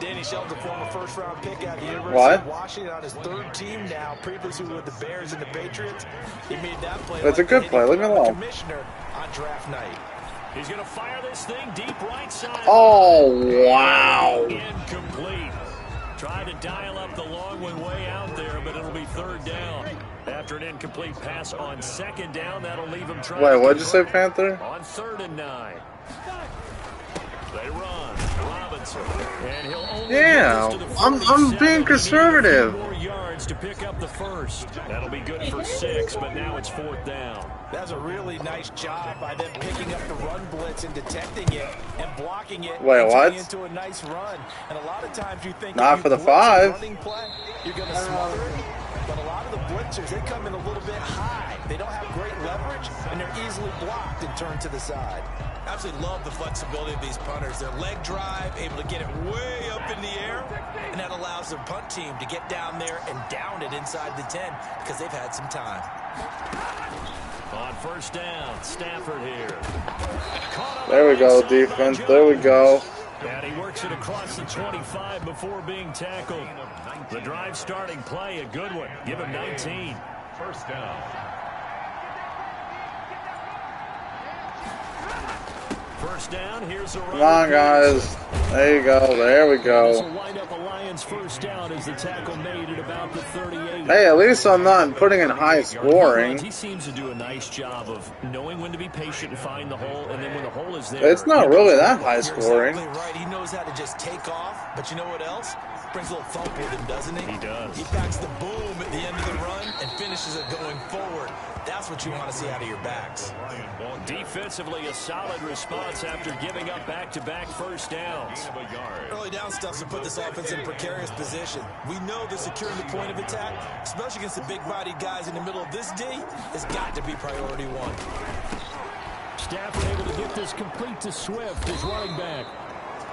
Danny Shelton, former first-round pick out of the University What? of Washington, on his 3rd team now, previously with the Bears and the Patriots. He made that play. That's a good play. Leave me alone. Commissioner on draft night. He's going to fire this thing deep right side. Oh, wow. Incomplete. Tried to dial up the long one way out there, but it'll be 3rd down. After an incomplete pass on 2nd down, that'll leave him trying. Wait, what'd you say, Panther? On 3rd and 9. They run. Robinson. And he'll only Yeah, I'm being conservative. 4 yards to pick up the 1st. That'll be good for 6, but now it's 4th down. That's a really nice job by them picking up the run blitz and detecting it and blocking it. Wait, and what? turning into a nice run. And a lot of times you think Not if for you the blitz a 5. running play, you're going to smother it. But a lot of the blitzers, they come in a little bit high. They don't have great leverage, and they're easily blocked and turned to the side. Absolutely love the flexibility of these punters. Their leg drive, able to get it way up in the air, and that allows their punt team to get down there and down it inside the 10 because they've had some time. On 1st down, Stafford here. There we go, defense. There we go. And he works it across the 25 before being tackled. The drive starting play, a good one. Give him 19. 1st down. 1st down, here's a run. Come on, guys. There you go. There we This go. will wind up a Lions 1st down as the tackle made at about the 38. Hey, at least I'm not putting in high scoring. He seems to do a nice job of knowing when to be patient and find the hole, and then when the hole is there. It's not really that high scoring. You're exactly right. He knows how to just take off, but you know what else? Brings a little thump with him, doesn't he? He does. He packs the boom at the end of the run and finishes it going forward. That's what you want to see out of your backs. Defensively, a solid response after giving up back-to-back 1st downs. Early down stuff to put this offense in a precarious position. We know that securing the point of attack, especially against the big-bodied guys in the middle of this D, has got to be priority 1. Stafford able to get this complete to Swift, his running back.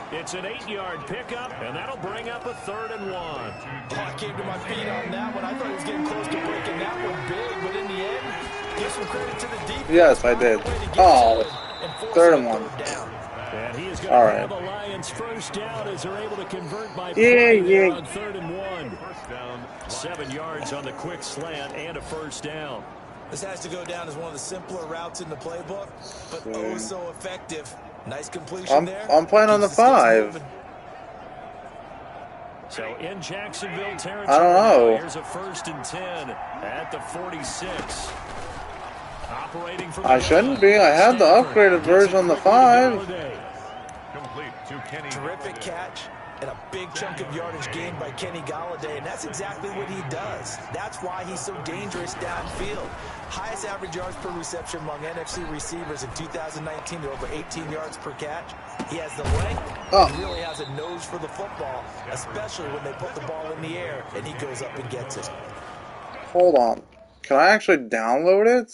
It's an 8-yard pickup, and that'll bring up a 3rd and 1. Oh, I came to my feet on that one. I thought he was getting close to breaking that one big, but in the end, give some credit to the defense. Yes, I did. Oh, 3rd and 1. And he is going to have the Lions 1st down as they're able to convert by play on 3rd and 1. 7 yards on the quick slant and a 1st down. This has to go down as one of the simpler routes in the playbook, but oh so effective. Nice completion there. I'm playing on the 5. So in Jacksonville territory, I don't know. Here's a 1st and 10 at the 46. Operating from I shouldn't be. I had the upgraded version on the 5. Complete to Kenny. Terrific catch and a big chunk of yardage gained by Kenny Golladay, and that's exactly what he does. That's why he's so dangerous downfield. Highest average yards per reception among NFC receivers in 2019. They're over 18 yards per catch. He has the length. He really has a nose for the football, especially when they put the ball in the air and he goes up and gets it. Hold on. Can I actually download it?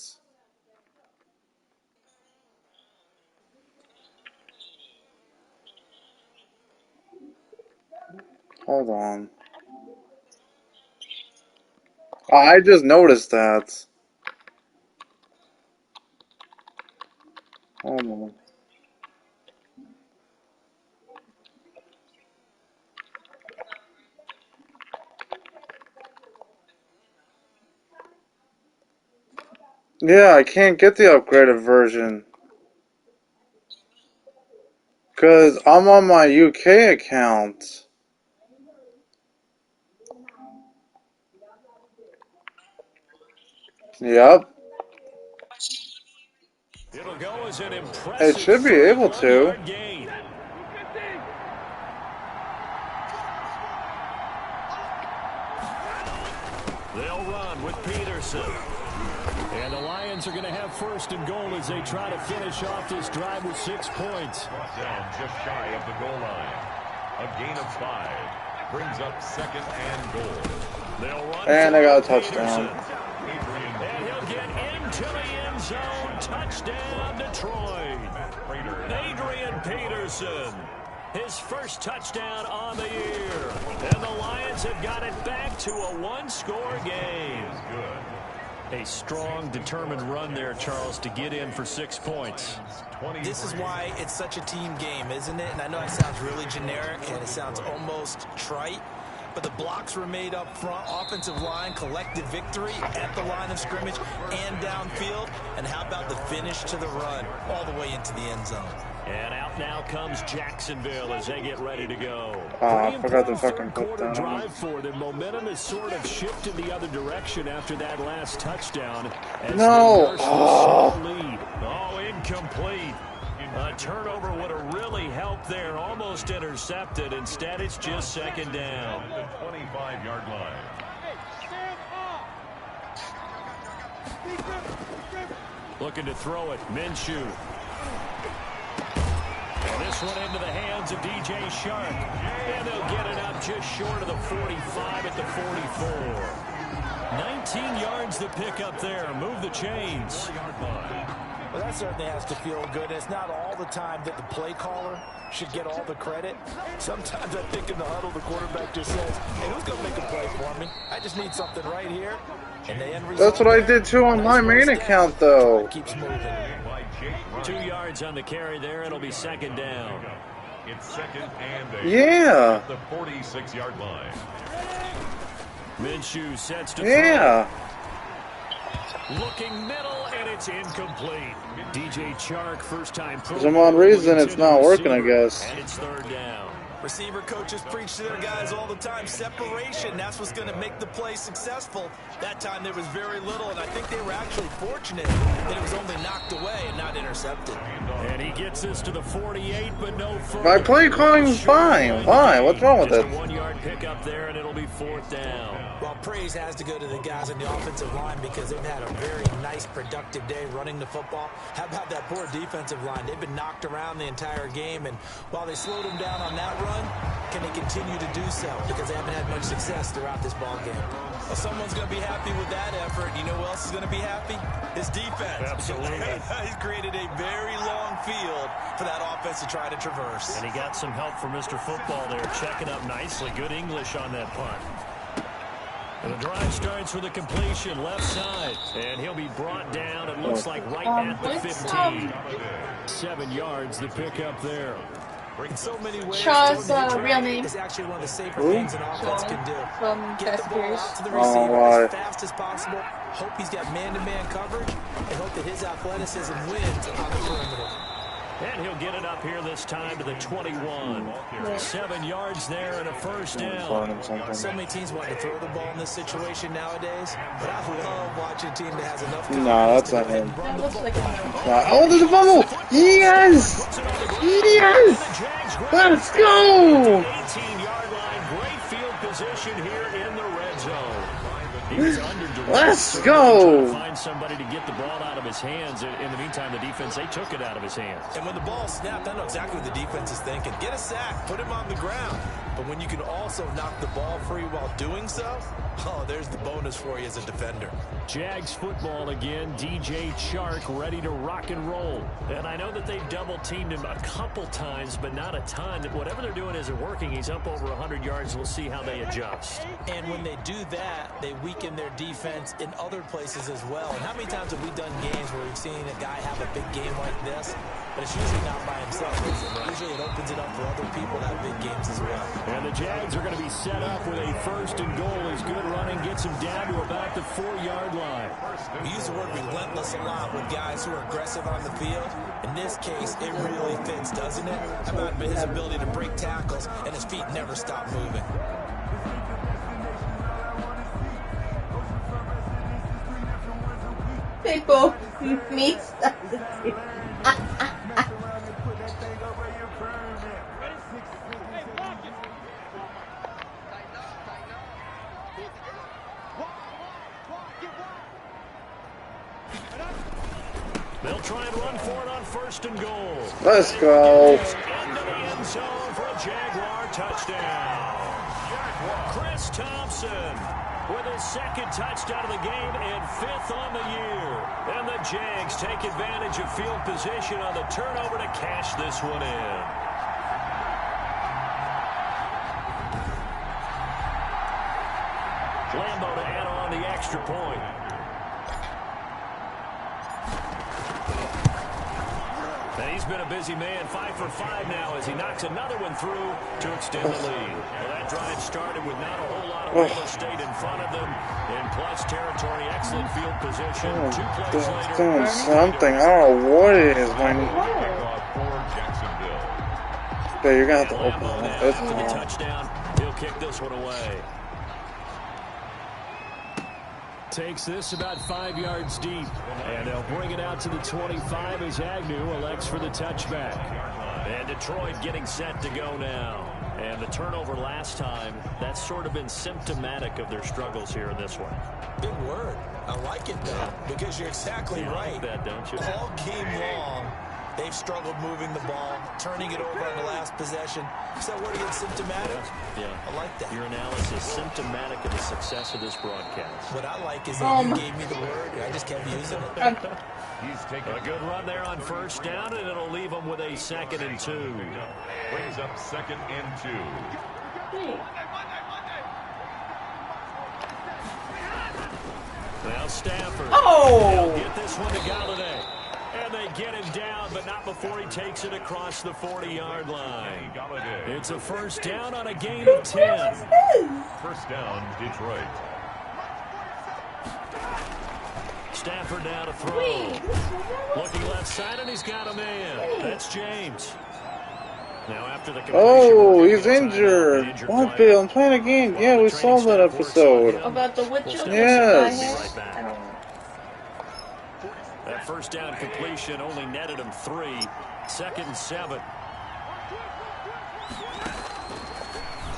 Hold on. I just noticed that. Hold on. Yeah, I can't get the upgraded version. Because I'm on my UK account. Yep. It'll go as an It impressive should be able to. 31-yard gain. They'll run with Peterson. And the Lions are going to have first and goal as they try to finish off this drive with 6 points. Down just shy of the goal line. A gain of 5 brings up second and goal. They'll run And they got a touchdown. And he'll get into the end zone. Touchdown, Detroit. Adrian Peterson. His first touchdown on the year. And the Lions have got it back to a one-score game. A strong, determined run there, Charles, to get in for 6 points. This is why it's such a team game, isn't it? And I know it sounds really generic and it sounds almost trite, but the blocks were made up front, offensive line, collective victory at the line of scrimmage and downfield. And how about the finish to the run all the way into the end zone? And out now comes Jacksonville as they get ready to go. I forgot to fucking put Quarter that on. drive for them. Momentum has sort of shifted the other direction after that last touchdown. As No. they nurse a small lead. Oh, incomplete. A turnover would have really helped there. Almost intercepted. Instead, it's just second down. The 25-yard line. Looking to throw it. Minshew. And this one into the hands of DJ Shark. And they'll get it up just short of the 45 at the 44. 19 yards to pick up there. Move the chains. Well, that certainly has to feel good. It's not all the time that the play caller should get all the credit. Sometimes I think in the huddle, the quarterback just says, hey, who's going to make a play for me? I just need something right here. And the end result, That's what I did too on my main account, though. Keeps moving. 2 yards on the carry there. It'll be second down. It's second and 8. Yeah. At the 46-yard line. Minshew sets to Yeah. throw. Looking middle, and it's incomplete. DJ Chark, first time pro. For some odd reason, it's not working, I guess. And it's third down. Receiver coaches preach to their guys all the time. Separation, that's what's going to make the play successful. That time there was very little, and I think they were actually fortunate that it was only knocked away and not intercepted. And he gets this to the 48, but no further. My play calling's fine. Why? What's wrong with it? Just a 1 yard pickup there, and it'll be fourth down. Well, praise has to go to the guys on the offensive line because they've had a very nice, productive day running the football. How about that poor defensive line? They've been knocked around the entire game, and while they slowed them down on that run, can they continue to do so? Because they haven't had much success throughout this ball game. Well, someone's going to be happy with that effort. You know who else is going to be happy? His defense. Absolutely. He's created a very long field for that offense to try to traverse. And he got some help from Mr. Football there, checking up nicely. Good English on that punt. And the drive starts with a completion left side. And he'll be brought down, it looks like, right at the 15. 7 yards to pick up there. In so many ways, Shaw's real name. is actually one of the safer things an offense can do. From Get the Fast ball Furious. out to the Oh, receiver why? as fast as possible. Hope he's got man-to-man coverage, and hope that his athleticism wins on the perimeter. And he'll get it up here this time to the 21. 7 yards there and a first down. So many teams want to throw the ball in this situation nowadays, but I love watching a team that has enough No, that's to not go ahead him. and run That the looks like football. a Oh, there's a fumble! Yes! Yes! Let's go! 18-yard line, great field position here in the red zone. He was under duress. Let's go! Trying to find somebody to get the ball out of his hands. In the meantime, the defense, they took it out of his hands. And when the ball snapped, I know exactly what the defense is thinking. Get a sack, put him on the ground. But when you can also knock the ball free while doing so, oh, there's the bonus for you as a defender. Jags football again. DJ Chark ready to rock and roll. And I know that they've double-teamed him a couple times, but not a ton. Whatever they're doing isn't working. He's up over 100 yards. We'll see how they adjust. And when they do that, they weaken their defense in other places as well. And how many times have we done games where we've seen a guy have a big game like this, but it's usually not by himself, is it? Usually it opens it up for other people to have big games as well. And the Jags are going to be set up with a first and goal. His good running gets him down to about the 4-yard line. We use the word relentless a lot with guys who are aggressive on the field. In this case, it really fits, doesn't it? How about his ability to break tackles and his feet never stop moving? People missed that. They'll try and run for it on first and goal. Let's go. Into the end zone for a Jaguar touchdown. Chris Thompson with his second touchdown of the game and 5th on the year. And the Jags take advantage of field position on the turnover to cash this one in. Lambo to add on the extra point. And he's been a busy man, 5 for 5 now as he knocks another one through to extend the lead. Well, that drive started with not a whole lot of real estate in front of them. In plus territory, excellent field position. 2 plays later. Doing something. I don't know what it is, man. Okay, you're going to have to open it. That's After the touchdown, he'll kick this one away. Takes this about 5 yards deep. And they'll bring it out to the 25 as Agnew elects for the touchback. And Detroit getting set to go now. And the turnover last time, that's sort of been symptomatic of their struggles here in this one. Big word. I like it, though, because you're exactly right. Like that, don't you? All game long, they've struggled moving the ball, turning it over on the last possession. Is that word again, symptomatic? Yeah. I like that. Your analysis symptomatic of the success of this broadcast. What I like is that you gave me the word, and I just kept using it. He's taking A good run there on first down, and it'll leave them with a 2nd and 2. brings up 2nd and 2. Now Stafford. Oh! They'll get this one to Galladay. And they get him down, but not before he takes it across the 40-yard line. It's a first down on a gain of 10. First down, Detroit. Stafford now to throw. Looking left side, and he's got a man. That's James. Now after the Oh, he's injured. What, Bill? I'm playing a game. Yeah, we saw that episode. About the Witcher? Yes. I don't know. That first down completion only netted him 3. 2nd and 7.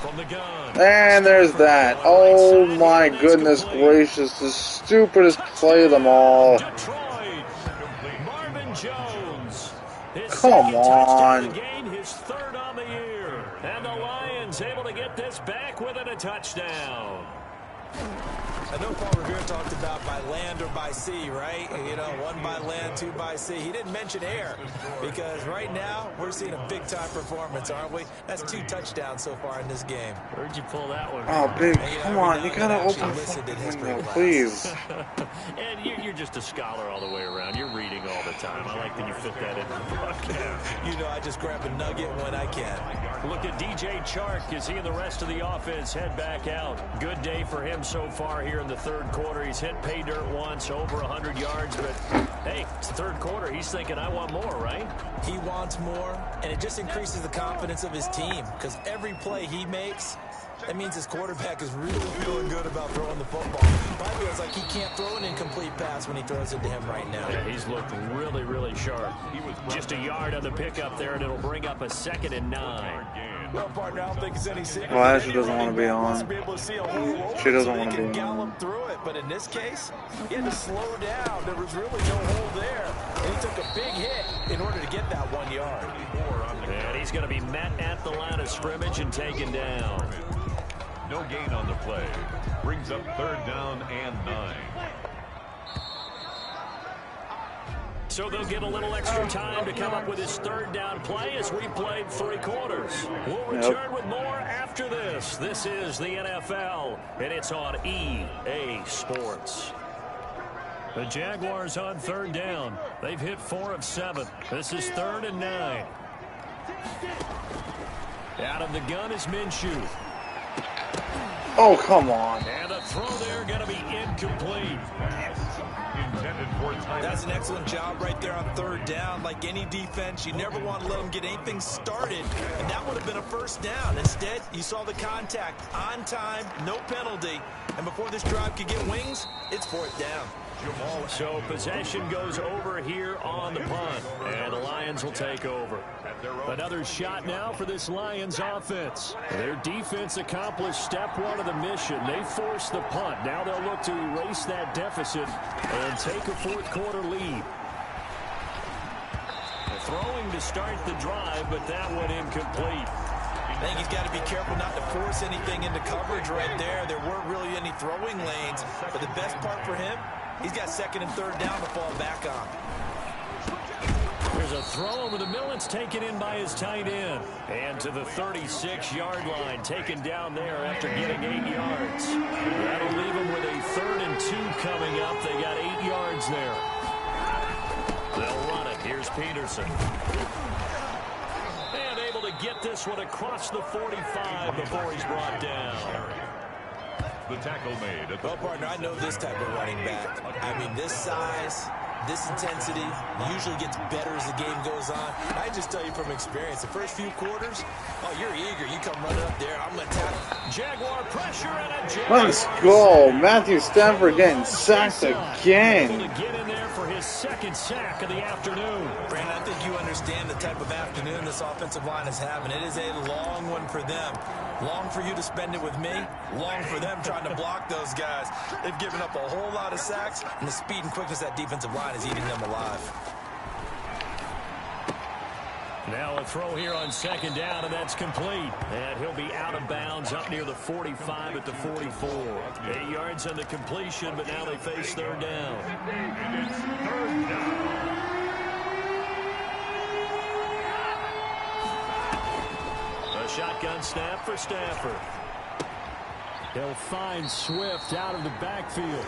From the gun. And there's that. Oh my goodness gracious. The stupidest play of them all. Detroit. Marvin Jones. Come on. His 3rd on the year. And the Lions able to get this back within a touchdown. I know Paul Revere talked about by land or by sea, right? You know, 1 by land, 2 by sea. He didn't mention air because right now we're seeing a big-time performance, aren't we? That's 2 touchdowns so far in this game. Where'd you pull that one? Oh, big. Come on. You gotta open the window, please. And you're just a scholar all the way around. You're reading all the time. I like that you fit that in the broadcast. You know, I just grab a nugget when I can. Look at DJ Chark as he and the rest of the offense head back out. Good day for him so far here in the 3rd quarter. He's hit pay dirt once, over 100 yards, but hey, it's the 3rd quarter. He's thinking, I want more, right? He wants more, and it just increases the confidence of his team because every play he makes, that means his quarterback is really feeling good about throwing the football. Probably feels like he can't throw an incomplete pass when he throws it to him right now. Yeah, he's looked really, really sharp. Just a yard on the pickup there, and it'll bring up a 2nd and 9. Well, partner, I don't think it's any secret. Well, Ashley doesn't want to be on. She doesn't want to be on. Gallop through it, but in this case, he had to slow down. There was really no hole there, and he took a big hit in order to get that 1 yard. And he's going to be met at the line of scrimmage and taken down. No gain on the play. Brings up 3rd down and 9. So they'll get a little extra time to come up with his 3rd down play as we played 3 quarters. We'll return with more after this. This is the NFL, and it's on EA Sports. The Jaguars on 3rd down. They've hit 4 of 7. This is 3rd and 9. Out of the gun is Minshew. Oh, come on. And the throw there going to be incomplete. That's an excellent job right there on 3rd down. Like any defense, you never want to let them get anything started, and that would have been a 1st down. Instead, you saw the contact on time, no penalty, and before this drive could get wings, it's 4th down. So possession goes over here on the punt, and the Lions will take over. Another shot now for this Lions offense. Their defense accomplished step 1 of the mission. They forced the punt. Now they'll look to erase that deficit and take a 4th quarter lead. Throwing to start the drive, but that one incomplete. I think he's got to be careful not to force anything into coverage right there. There weren't really any throwing lanes, but the best part for him, he's got 2nd and 3rd down to fall back on. There's a throw over the middle. It's taken in by his tight end. And to the 36-yard line, taken down there after getting 8 yards. That'll leave him with a 3rd and 2 coming up. They got 8 yards there. They'll run it. Here's Peterson. And able to get this one across the 45 before he's brought down. The tackle made. Well, partner, I know this type of running back. I mean, this size, this intensity usually gets better as the game goes on. I just tell you from experience, the first few quarters, oh, you're eager. You come running up there. I'm going to tackle. Jaguar pressure and a Jaguar. Let's go. Matthew Stafford getting sacked again. Able to get in there for his 2nd sack of the afternoon. Brandon, I think you understand the type of afternoon this offensive line is having. It is a long one for them. Long for you to spend it with me. Long for them trying to block those guys. They've given up a whole lot of sacks, and the speed and quickness of that defensive line is eating them alive. Now a throw here on 2nd down, and that's complete. And he'll be out of bounds up near the 45 at the 44. 8 yards on the completion, but now they face 3rd down. And it's 3rd down. A shotgun snap for Stafford. He'll find Swift out of the backfield.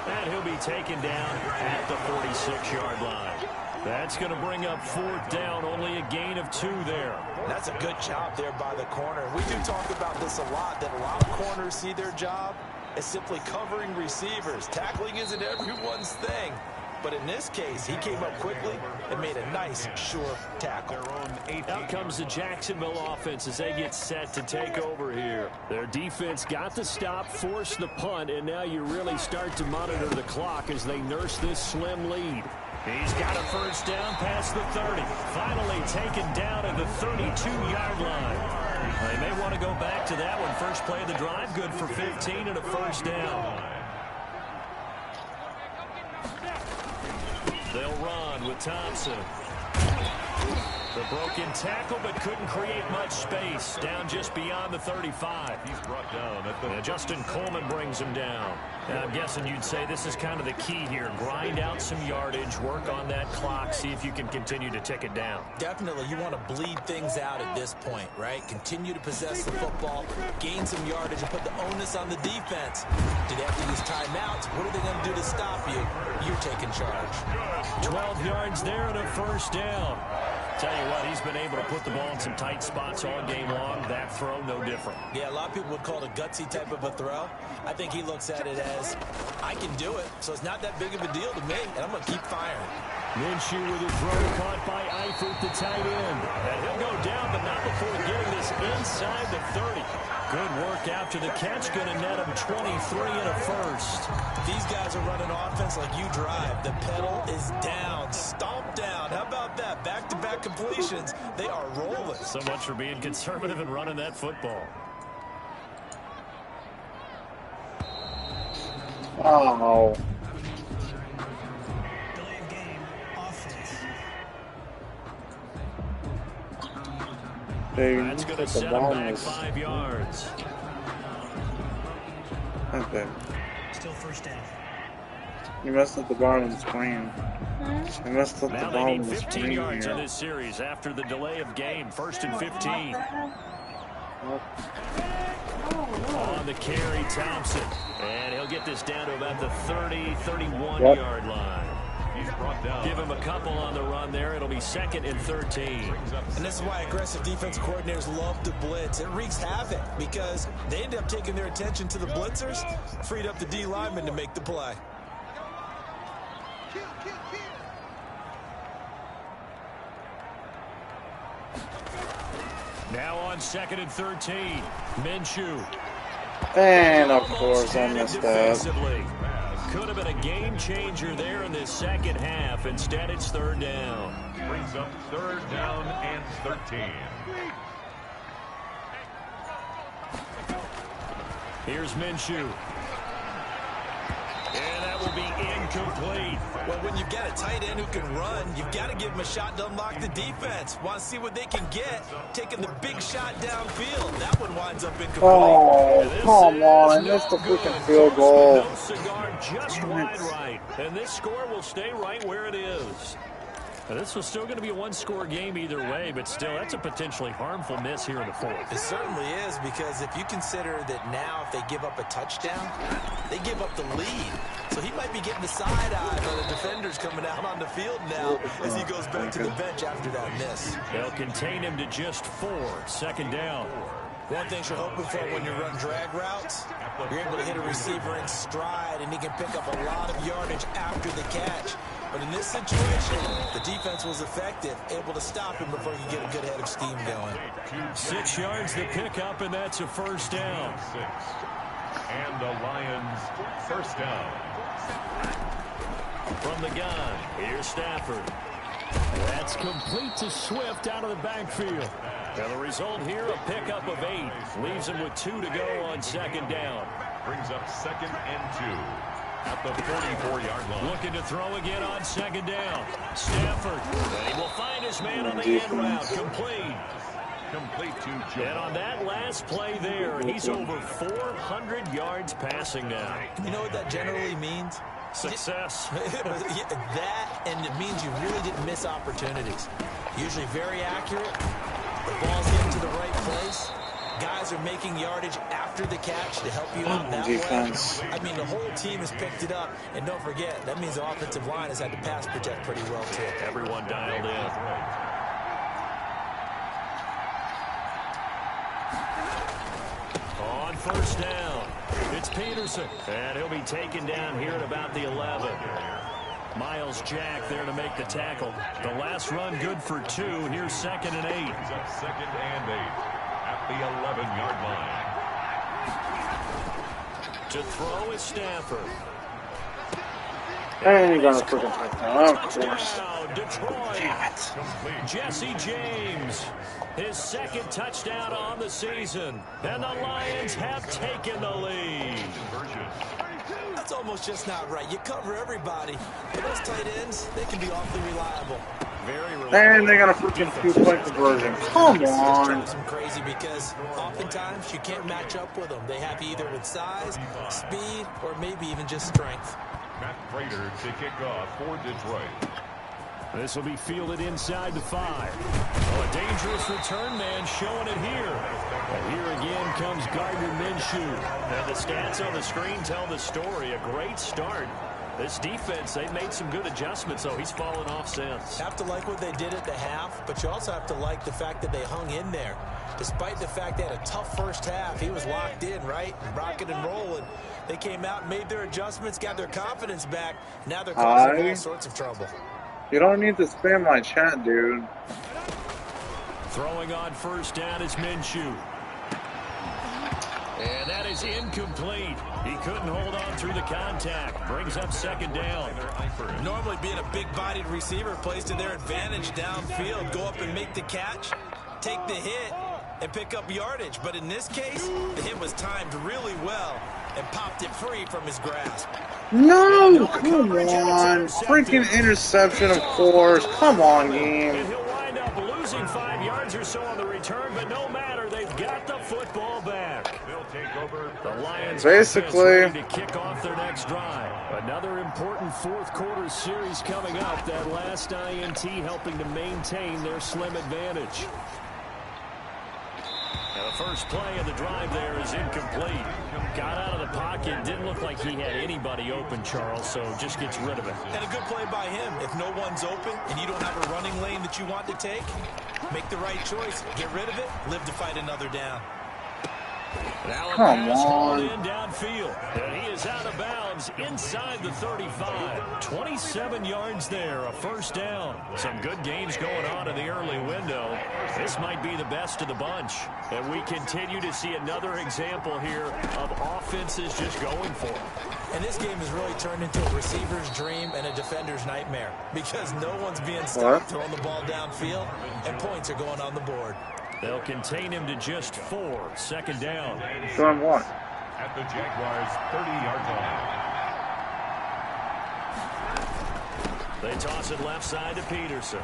And he'll be taken down at the 46-yard line. That's going to bring up 4th down, only a gain of 2 there. That's a good job there by the corner. We do talk about this a lot, that a lot of corners see their job as simply covering receivers. Tackling isn't everyone's thing. But in this case, he came up quickly and made a nice, sure tackle. Out comes the Jacksonville offense as they get set to take over here. Their defense got the stop, forced the punt, and now you really start to monitor the clock as they nurse this slim lead. He's got a 1st down past the 30. Finally taken down at the 32-yard line. They may want to go back to that one. First play of the drive, good for 15 and a 1st down. They'll run with Thompson. The broken tackle, but couldn't create much space. Down just beyond the 35. He's brought down at the... Justin Coleman brings him down. Now, I'm guessing you'd say this is kind of the key here. Grind out some yardage, work on that clock, see if you can continue to tick it down. Definitely, you want to bleed things out at this point, right? Continue to possess the football, gain some yardage, and put the onus on the defense. Do they have to use timeouts? What are they going to do to stop you? You're taking charge. 12 yards there and a 1st down. Tell you what, he's been able to put the ball in some tight spots all game long. That throw, no different. Yeah, a lot of people would call it a gutsy type of a throw. I think he looks at it as, I can do it, so it's not that big of a deal to me, and I'm going to keep firing. Minshew with a throw caught by Eifert, the tight end. And he'll go down, but not before getting this inside the 30. Good work after the catch, going to net him 23 and a 1st. These guys are running offense like you drive. The pedal is down, stomp down. How about that? Back-to-back completions. They are rolling. So much for being conservative and running that football. Oh. That's going to set him back 5 yards. Okay. Still 1st down. You messed up the bar on the screen. You messed up the Now ball they on need the 15 screen yards here. in this series after the delay of game. 1st and 15. On the carry, Thompson. And he'll get this down to about the 30, 31-yard line. Give him a couple on the run there. It'll be 2nd and 13. And this is why aggressive defense coordinators love to blitz. It wreaks havoc because they end up taking their attention to the blitzers, freed up the D lineman to make the play. Now on 2nd and 13. Minshew. And of course I missed that. Could have been a game changer there in this second half. Instead, it's 3rd down. Brings up 3rd down and 13. Here's Minshew. And that will be incomplete. Well, when you've got a tight end who can run, you've got to give him a shot to unlock the defense. Want to see what they can get, taking the big shot downfield. That one winds up incomplete. Oh, come on. I missed the freaking field goal. No cigar, just wide right. And this score will stay right where it is. Now, this was still going to be a one-score game either way, but still, that's a potentially harmful miss here in the 4th. It certainly is, because if you consider that now if they give up a touchdown, they give up the lead. So he might be getting the side eye by the defenders coming out on the field now as he goes back to the bench after that miss. They'll contain him to just 4. 2nd down. One thing you're hoping for when you run drag routes, you're able to hit a receiver in stride, and he can pick up a lot of yardage after the catch. But in this situation, the defense was effective, able to stop him before he could get a good head of steam going. 6 yards to pick up, and that's a 1st down. And the Lions 1st down. From the gun, here's Stafford. That's complete to Swift out of the backfield. And the result here, a pickup of 8. Leaves him with 2 to go on 2nd down. Brings up 2nd and 2 at the 44-yard line. Looking to throw again on 2nd down. Stafford. And he will find his man on the end route. Complete. Complete to Joe. And on that last play there, he's over 400 yards passing now. You know what that generally means? Success. That, and it means you really didn't miss opportunities. Usually very accurate. The ball's getting to the right place. Guys are making yardage after the catch to help you out that defense. way. I mean, the whole team has picked it up. And don't forget, that means the offensive line has had to pass protect pretty well, too. Everyone dialed in. On 1st down, it's Peterson. And he'll be taken down here at about the 11. Miles Jack there to make the tackle. The last run good for 2. Here's 2nd and 8. He's up 2nd and 8 at the 11-yard line. To throw is Stafford. And he got a freaking touchdown. Of course. Touchdown, Detroit. Damn it. Jesse James, his 2nd touchdown on the season. And the Lions have taken the lead. That's almost just not right. You cover everybody. But those tight ends, they can be awfully reliable. Very reliable. And they got a freaking 2-point conversion. Come This just on. drives them crazy because oftentimes you can't match up with them. They have either with size, speed, or maybe even just strength. Matt Prater to kick off for Detroit. This will be fielded inside the 5. Oh, a dangerous return man showing it here. And here again comes Gardner Minshew. Now the stats on the screen tell the story. A great start. This defense, they've made some good adjustments, so he's fallen off since. Have to like what they did at the half, but you also have to like the fact that they hung in there. Despite the fact they had a tough first half, he was locked in, right? Rocking and rolling. They came out and made their adjustments, got their confidence back. Now they're causing all sorts of trouble. You don't need to spam my chat, dude. Throwing on 1st down is Minshew. And that is incomplete. He couldn't hold on through the contact. Brings up 2nd down. Normally being a big-bodied receiver plays to their advantage downfield. Go up and make the catch, take the hit, and pick up yardage. But in this case, the hit was timed really well and popped it free from his grasp. No! Come on. Freaking interception, of course. Come on, game. And he'll wind up losing 5 yards or so on the return, but no matter, they've got the football back. They'll take over. The Lions basically ready to kick off their next drive. Another important 4th quarter series coming up. That last INT helping to maintain their slim advantage. Now the first play of the drive there is incomplete. Got out of the pocket. Didn't look like he had anybody open, Charles, so just gets rid of it. And a good play by him. If no one's open and you don't have a running lane that you want to take, make the right choice. Get rid of it. Live to fight another down. Come on. In downfield. And he is out of bounds inside the 35. 27 yards there, a first down. Some good games going on in the early window. This might be the best of the bunch. And we continue to see another example here of offenses just going for it. And this game has really turned into a receiver's dream and a defender's nightmare because no one's being stopped throwing the ball downfield, and points are going on the board. They'll contain him to just 4. Second down. Show him what? At the Jaguars' 30-yard line. They toss it left side to Peterson.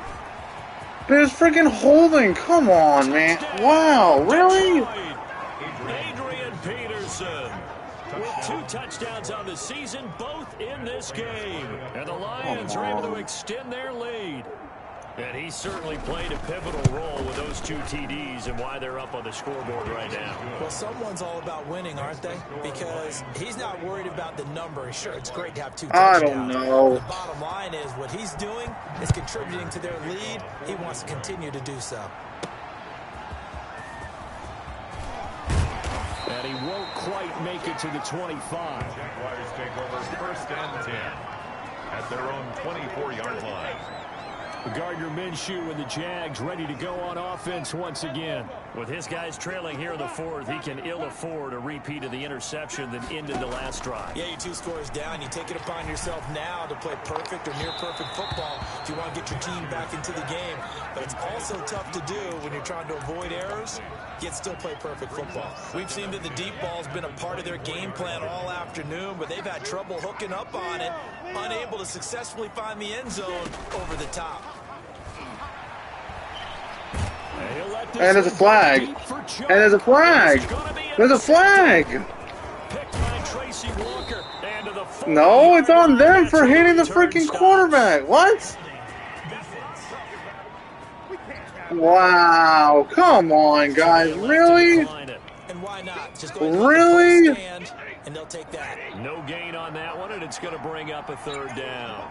But it's freaking holding. Come on, man. Wow, really? Adrian Peterson with 2 touchdowns on the season, both in this game. And the Lions are able to extend their lead. And he certainly played a pivotal role with those 2 TDs and why they're up on the scoreboard right now. Well, someone's all about winning, aren't they? Because he's not worried about the number. Sure, it's great to have 2 touchdowns. I don't know. The bottom line is what he's doing is contributing to their lead. He wants to continue to do so. And he won't quite make it to the 25. Jaguars take over first and 10 at their own 24-yard line. Gardner Minshew and the Jags ready to go on offense once again. With his guys trailing here in the 4th, he can ill afford a repeat of the interception that ended the last drive. Yeah, you're 2 scores down. You take it upon yourself now to play perfect or near perfect football if you want to get your team back into the game. But it's also tough to do when you're trying to avoid errors, yet still play perfect football. We've seen that the deep ball's been a part of their game plan all afternoon, but they've had trouble hooking up on it, unable to successfully find the end zone over the top. And there's a flag. And there's a flag. There's a flag. No, it's on them for hitting the freaking quarterback. What? Wow. Come on, guys. Really? And why not? Just go really? And they'll take that. No gain on that one, and it's going to bring up a 3rd down.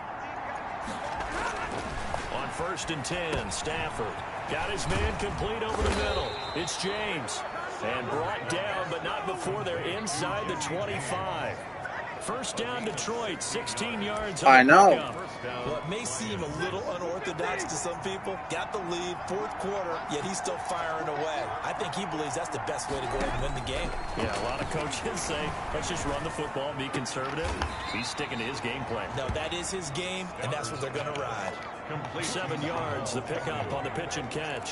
On 1st and 10, Stafford. Got his man complete over the middle. It's James. And brought down, but not before they're inside the 25. First down, Detroit, 16 yards. I know. Well, it may seem a little unorthodox to some people. Got the lead, 4th quarter, yet he's still firing away. I think he believes that's the best way to go ahead and win the game. Yeah, a lot of coaches say, let's just run the football and be conservative. He's sticking to his game plan. No, that is his game, and that's what they're going to ride. 7 yards, the pickup on the pitch and catch.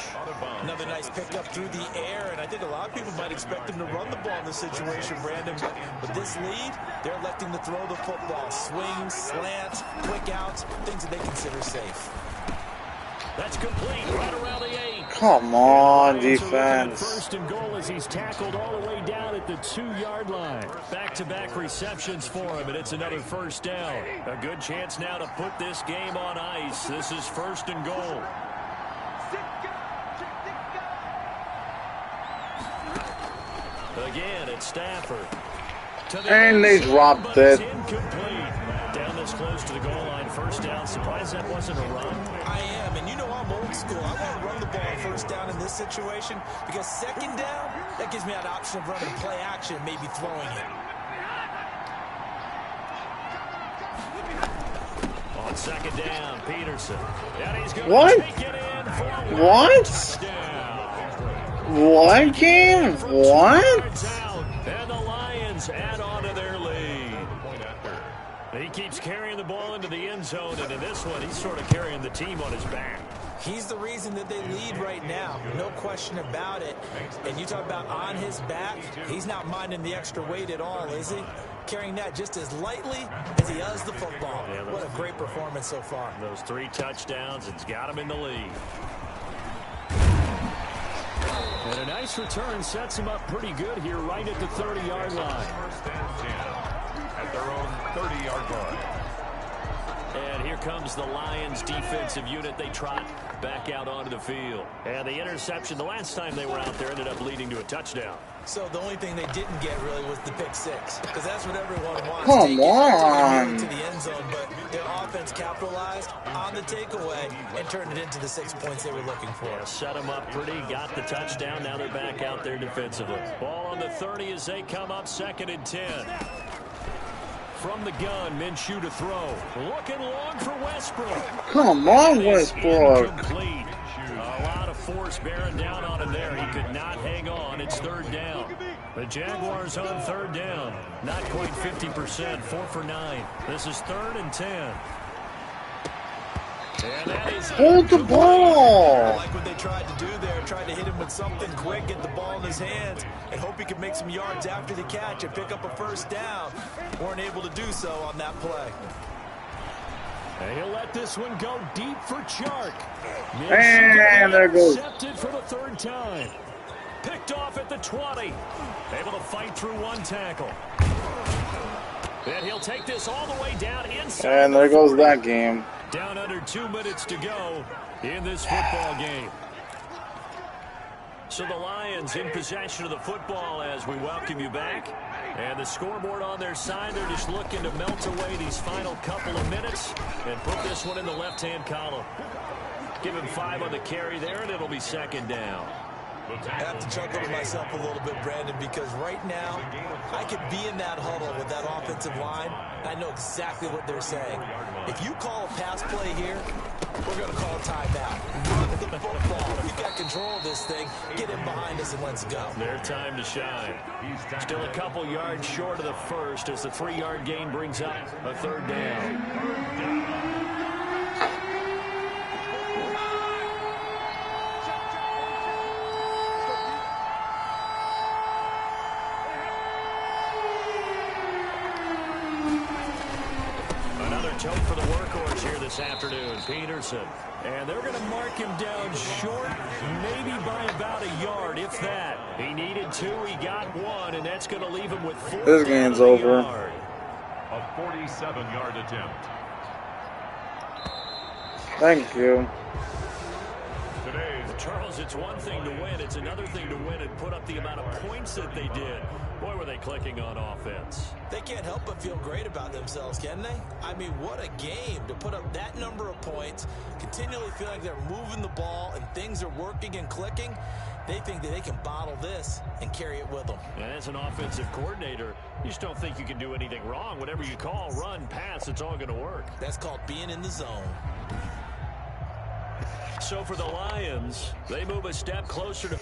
Another nice pickup through the air, and I think a lot of people might expect him to run the ball in this situation, Brandon. But with this lead, they're electing to throw the football. Swings, slants, quick outs, things that they consider safe. That's complete right around the 8. Come on, defense. First and goal as he's tackled all the way down at the 2-yard line. Back-to-back receptions for him, and it's another first down. A good chance now to put this game on ice. This is 1st and goal. Again, it's Stafford. And they dropped it. Down this close to the goal line, first down. Surprised that wasn't a run. I am, and you know I'm old school. I want to run the ball first down in this situation because 2nd down, that gives me that option of running play action, maybe throwing it. On 2nd down, Peterson. And he's going what? To take it in for what? Touchdown. What game? What? And the Lions add on to their lead. He keeps carrying the ball into the end zone, and in this one, he's sort of carrying the team on his back. He's the reason that they lead right now. No question about it. And you talk about on his back, he's not minding the extra weight at all, is he? Carrying that just as lightly as he does the football. Yeah, what a great performance so far. Those 3 touchdowns, it's got him in the lead. And a nice return sets him up pretty good here right at the 30-yard line. First and 10 at their own 30-yard line. And here comes the Lions defensive unit. They trot back out onto the field. And the interception the last time they were out there ended up leading to a touchdown. So the only thing they didn't get really was the pick six, because that's what everyone wants. Come on. To the end zone, but their offense capitalized on the takeaway and turned it into the 6 points they were looking for. Yeah, set them up pretty, got the touchdown. Now they're back out there defensively. Ball on the 30 as they come up 2nd and 10. From the gun, Minshew to throw. Looking long for Westbrook. Come on, Westbrook. Incomplete. A lot of force bearing down on him there. He could not hang on. It's 3rd down. The Jaguars on 3rd down. Not quite 50%. 4 for 9. This is 3rd and 10. And that is hold the ball. I like what they tried to do there. Tried to hit him with something quick, get the ball in his hands, and hope he could make some yards after the catch and pick up a 1st down. Weren't able to do so on that play. And he'll let this one go deep for Chark. And there goes. Intercepted for the 3rd time. Picked off at the 20. Able to fight through 1 tackle. And he'll take this all the way down inside. And there goes that game. Down under 2 minutes to go in this football game. So the Lions in possession of the football as we welcome you back. And the scoreboard on their side, they're just looking to melt away these final couple of minutes and put this one in the left-hand column. Give him 5 on the carry there, and it'll be 2nd down. I have to chuckle to myself a little bit, Brandon, because right now I could be in that huddle with that offensive line. I know exactly what they're saying. If you call a pass play here, we're going to call a timeout. Run the football. We've got control of this thing. Get in behind us and let's go. Their time to shine. Still a couple yards short of the first as the 3-yard gain brings up a 3rd down. Hope for the workhorse here this afternoon, Peterson. And they're going to mark him down short, maybe by about a yard, if that. He needed 2, he got 1, and that's going to leave him with 4. This game's over. A 47-yard attempt. Thank you. Charles, it's one thing to win. It's another thing to win and put up the amount of points that they did. Boy, were they clicking on offense. They can't help but feel great about themselves, can they? I mean, what a game to put up that number of points, continually feel like they're moving the ball and things are working and clicking. They think that they can bottle this and carry it with them. And as an offensive coordinator, you just don't think you can do anything wrong. Whatever you call, run, pass, it's all going to work. That's called being in the zone. So for the Lions, they move a step closer to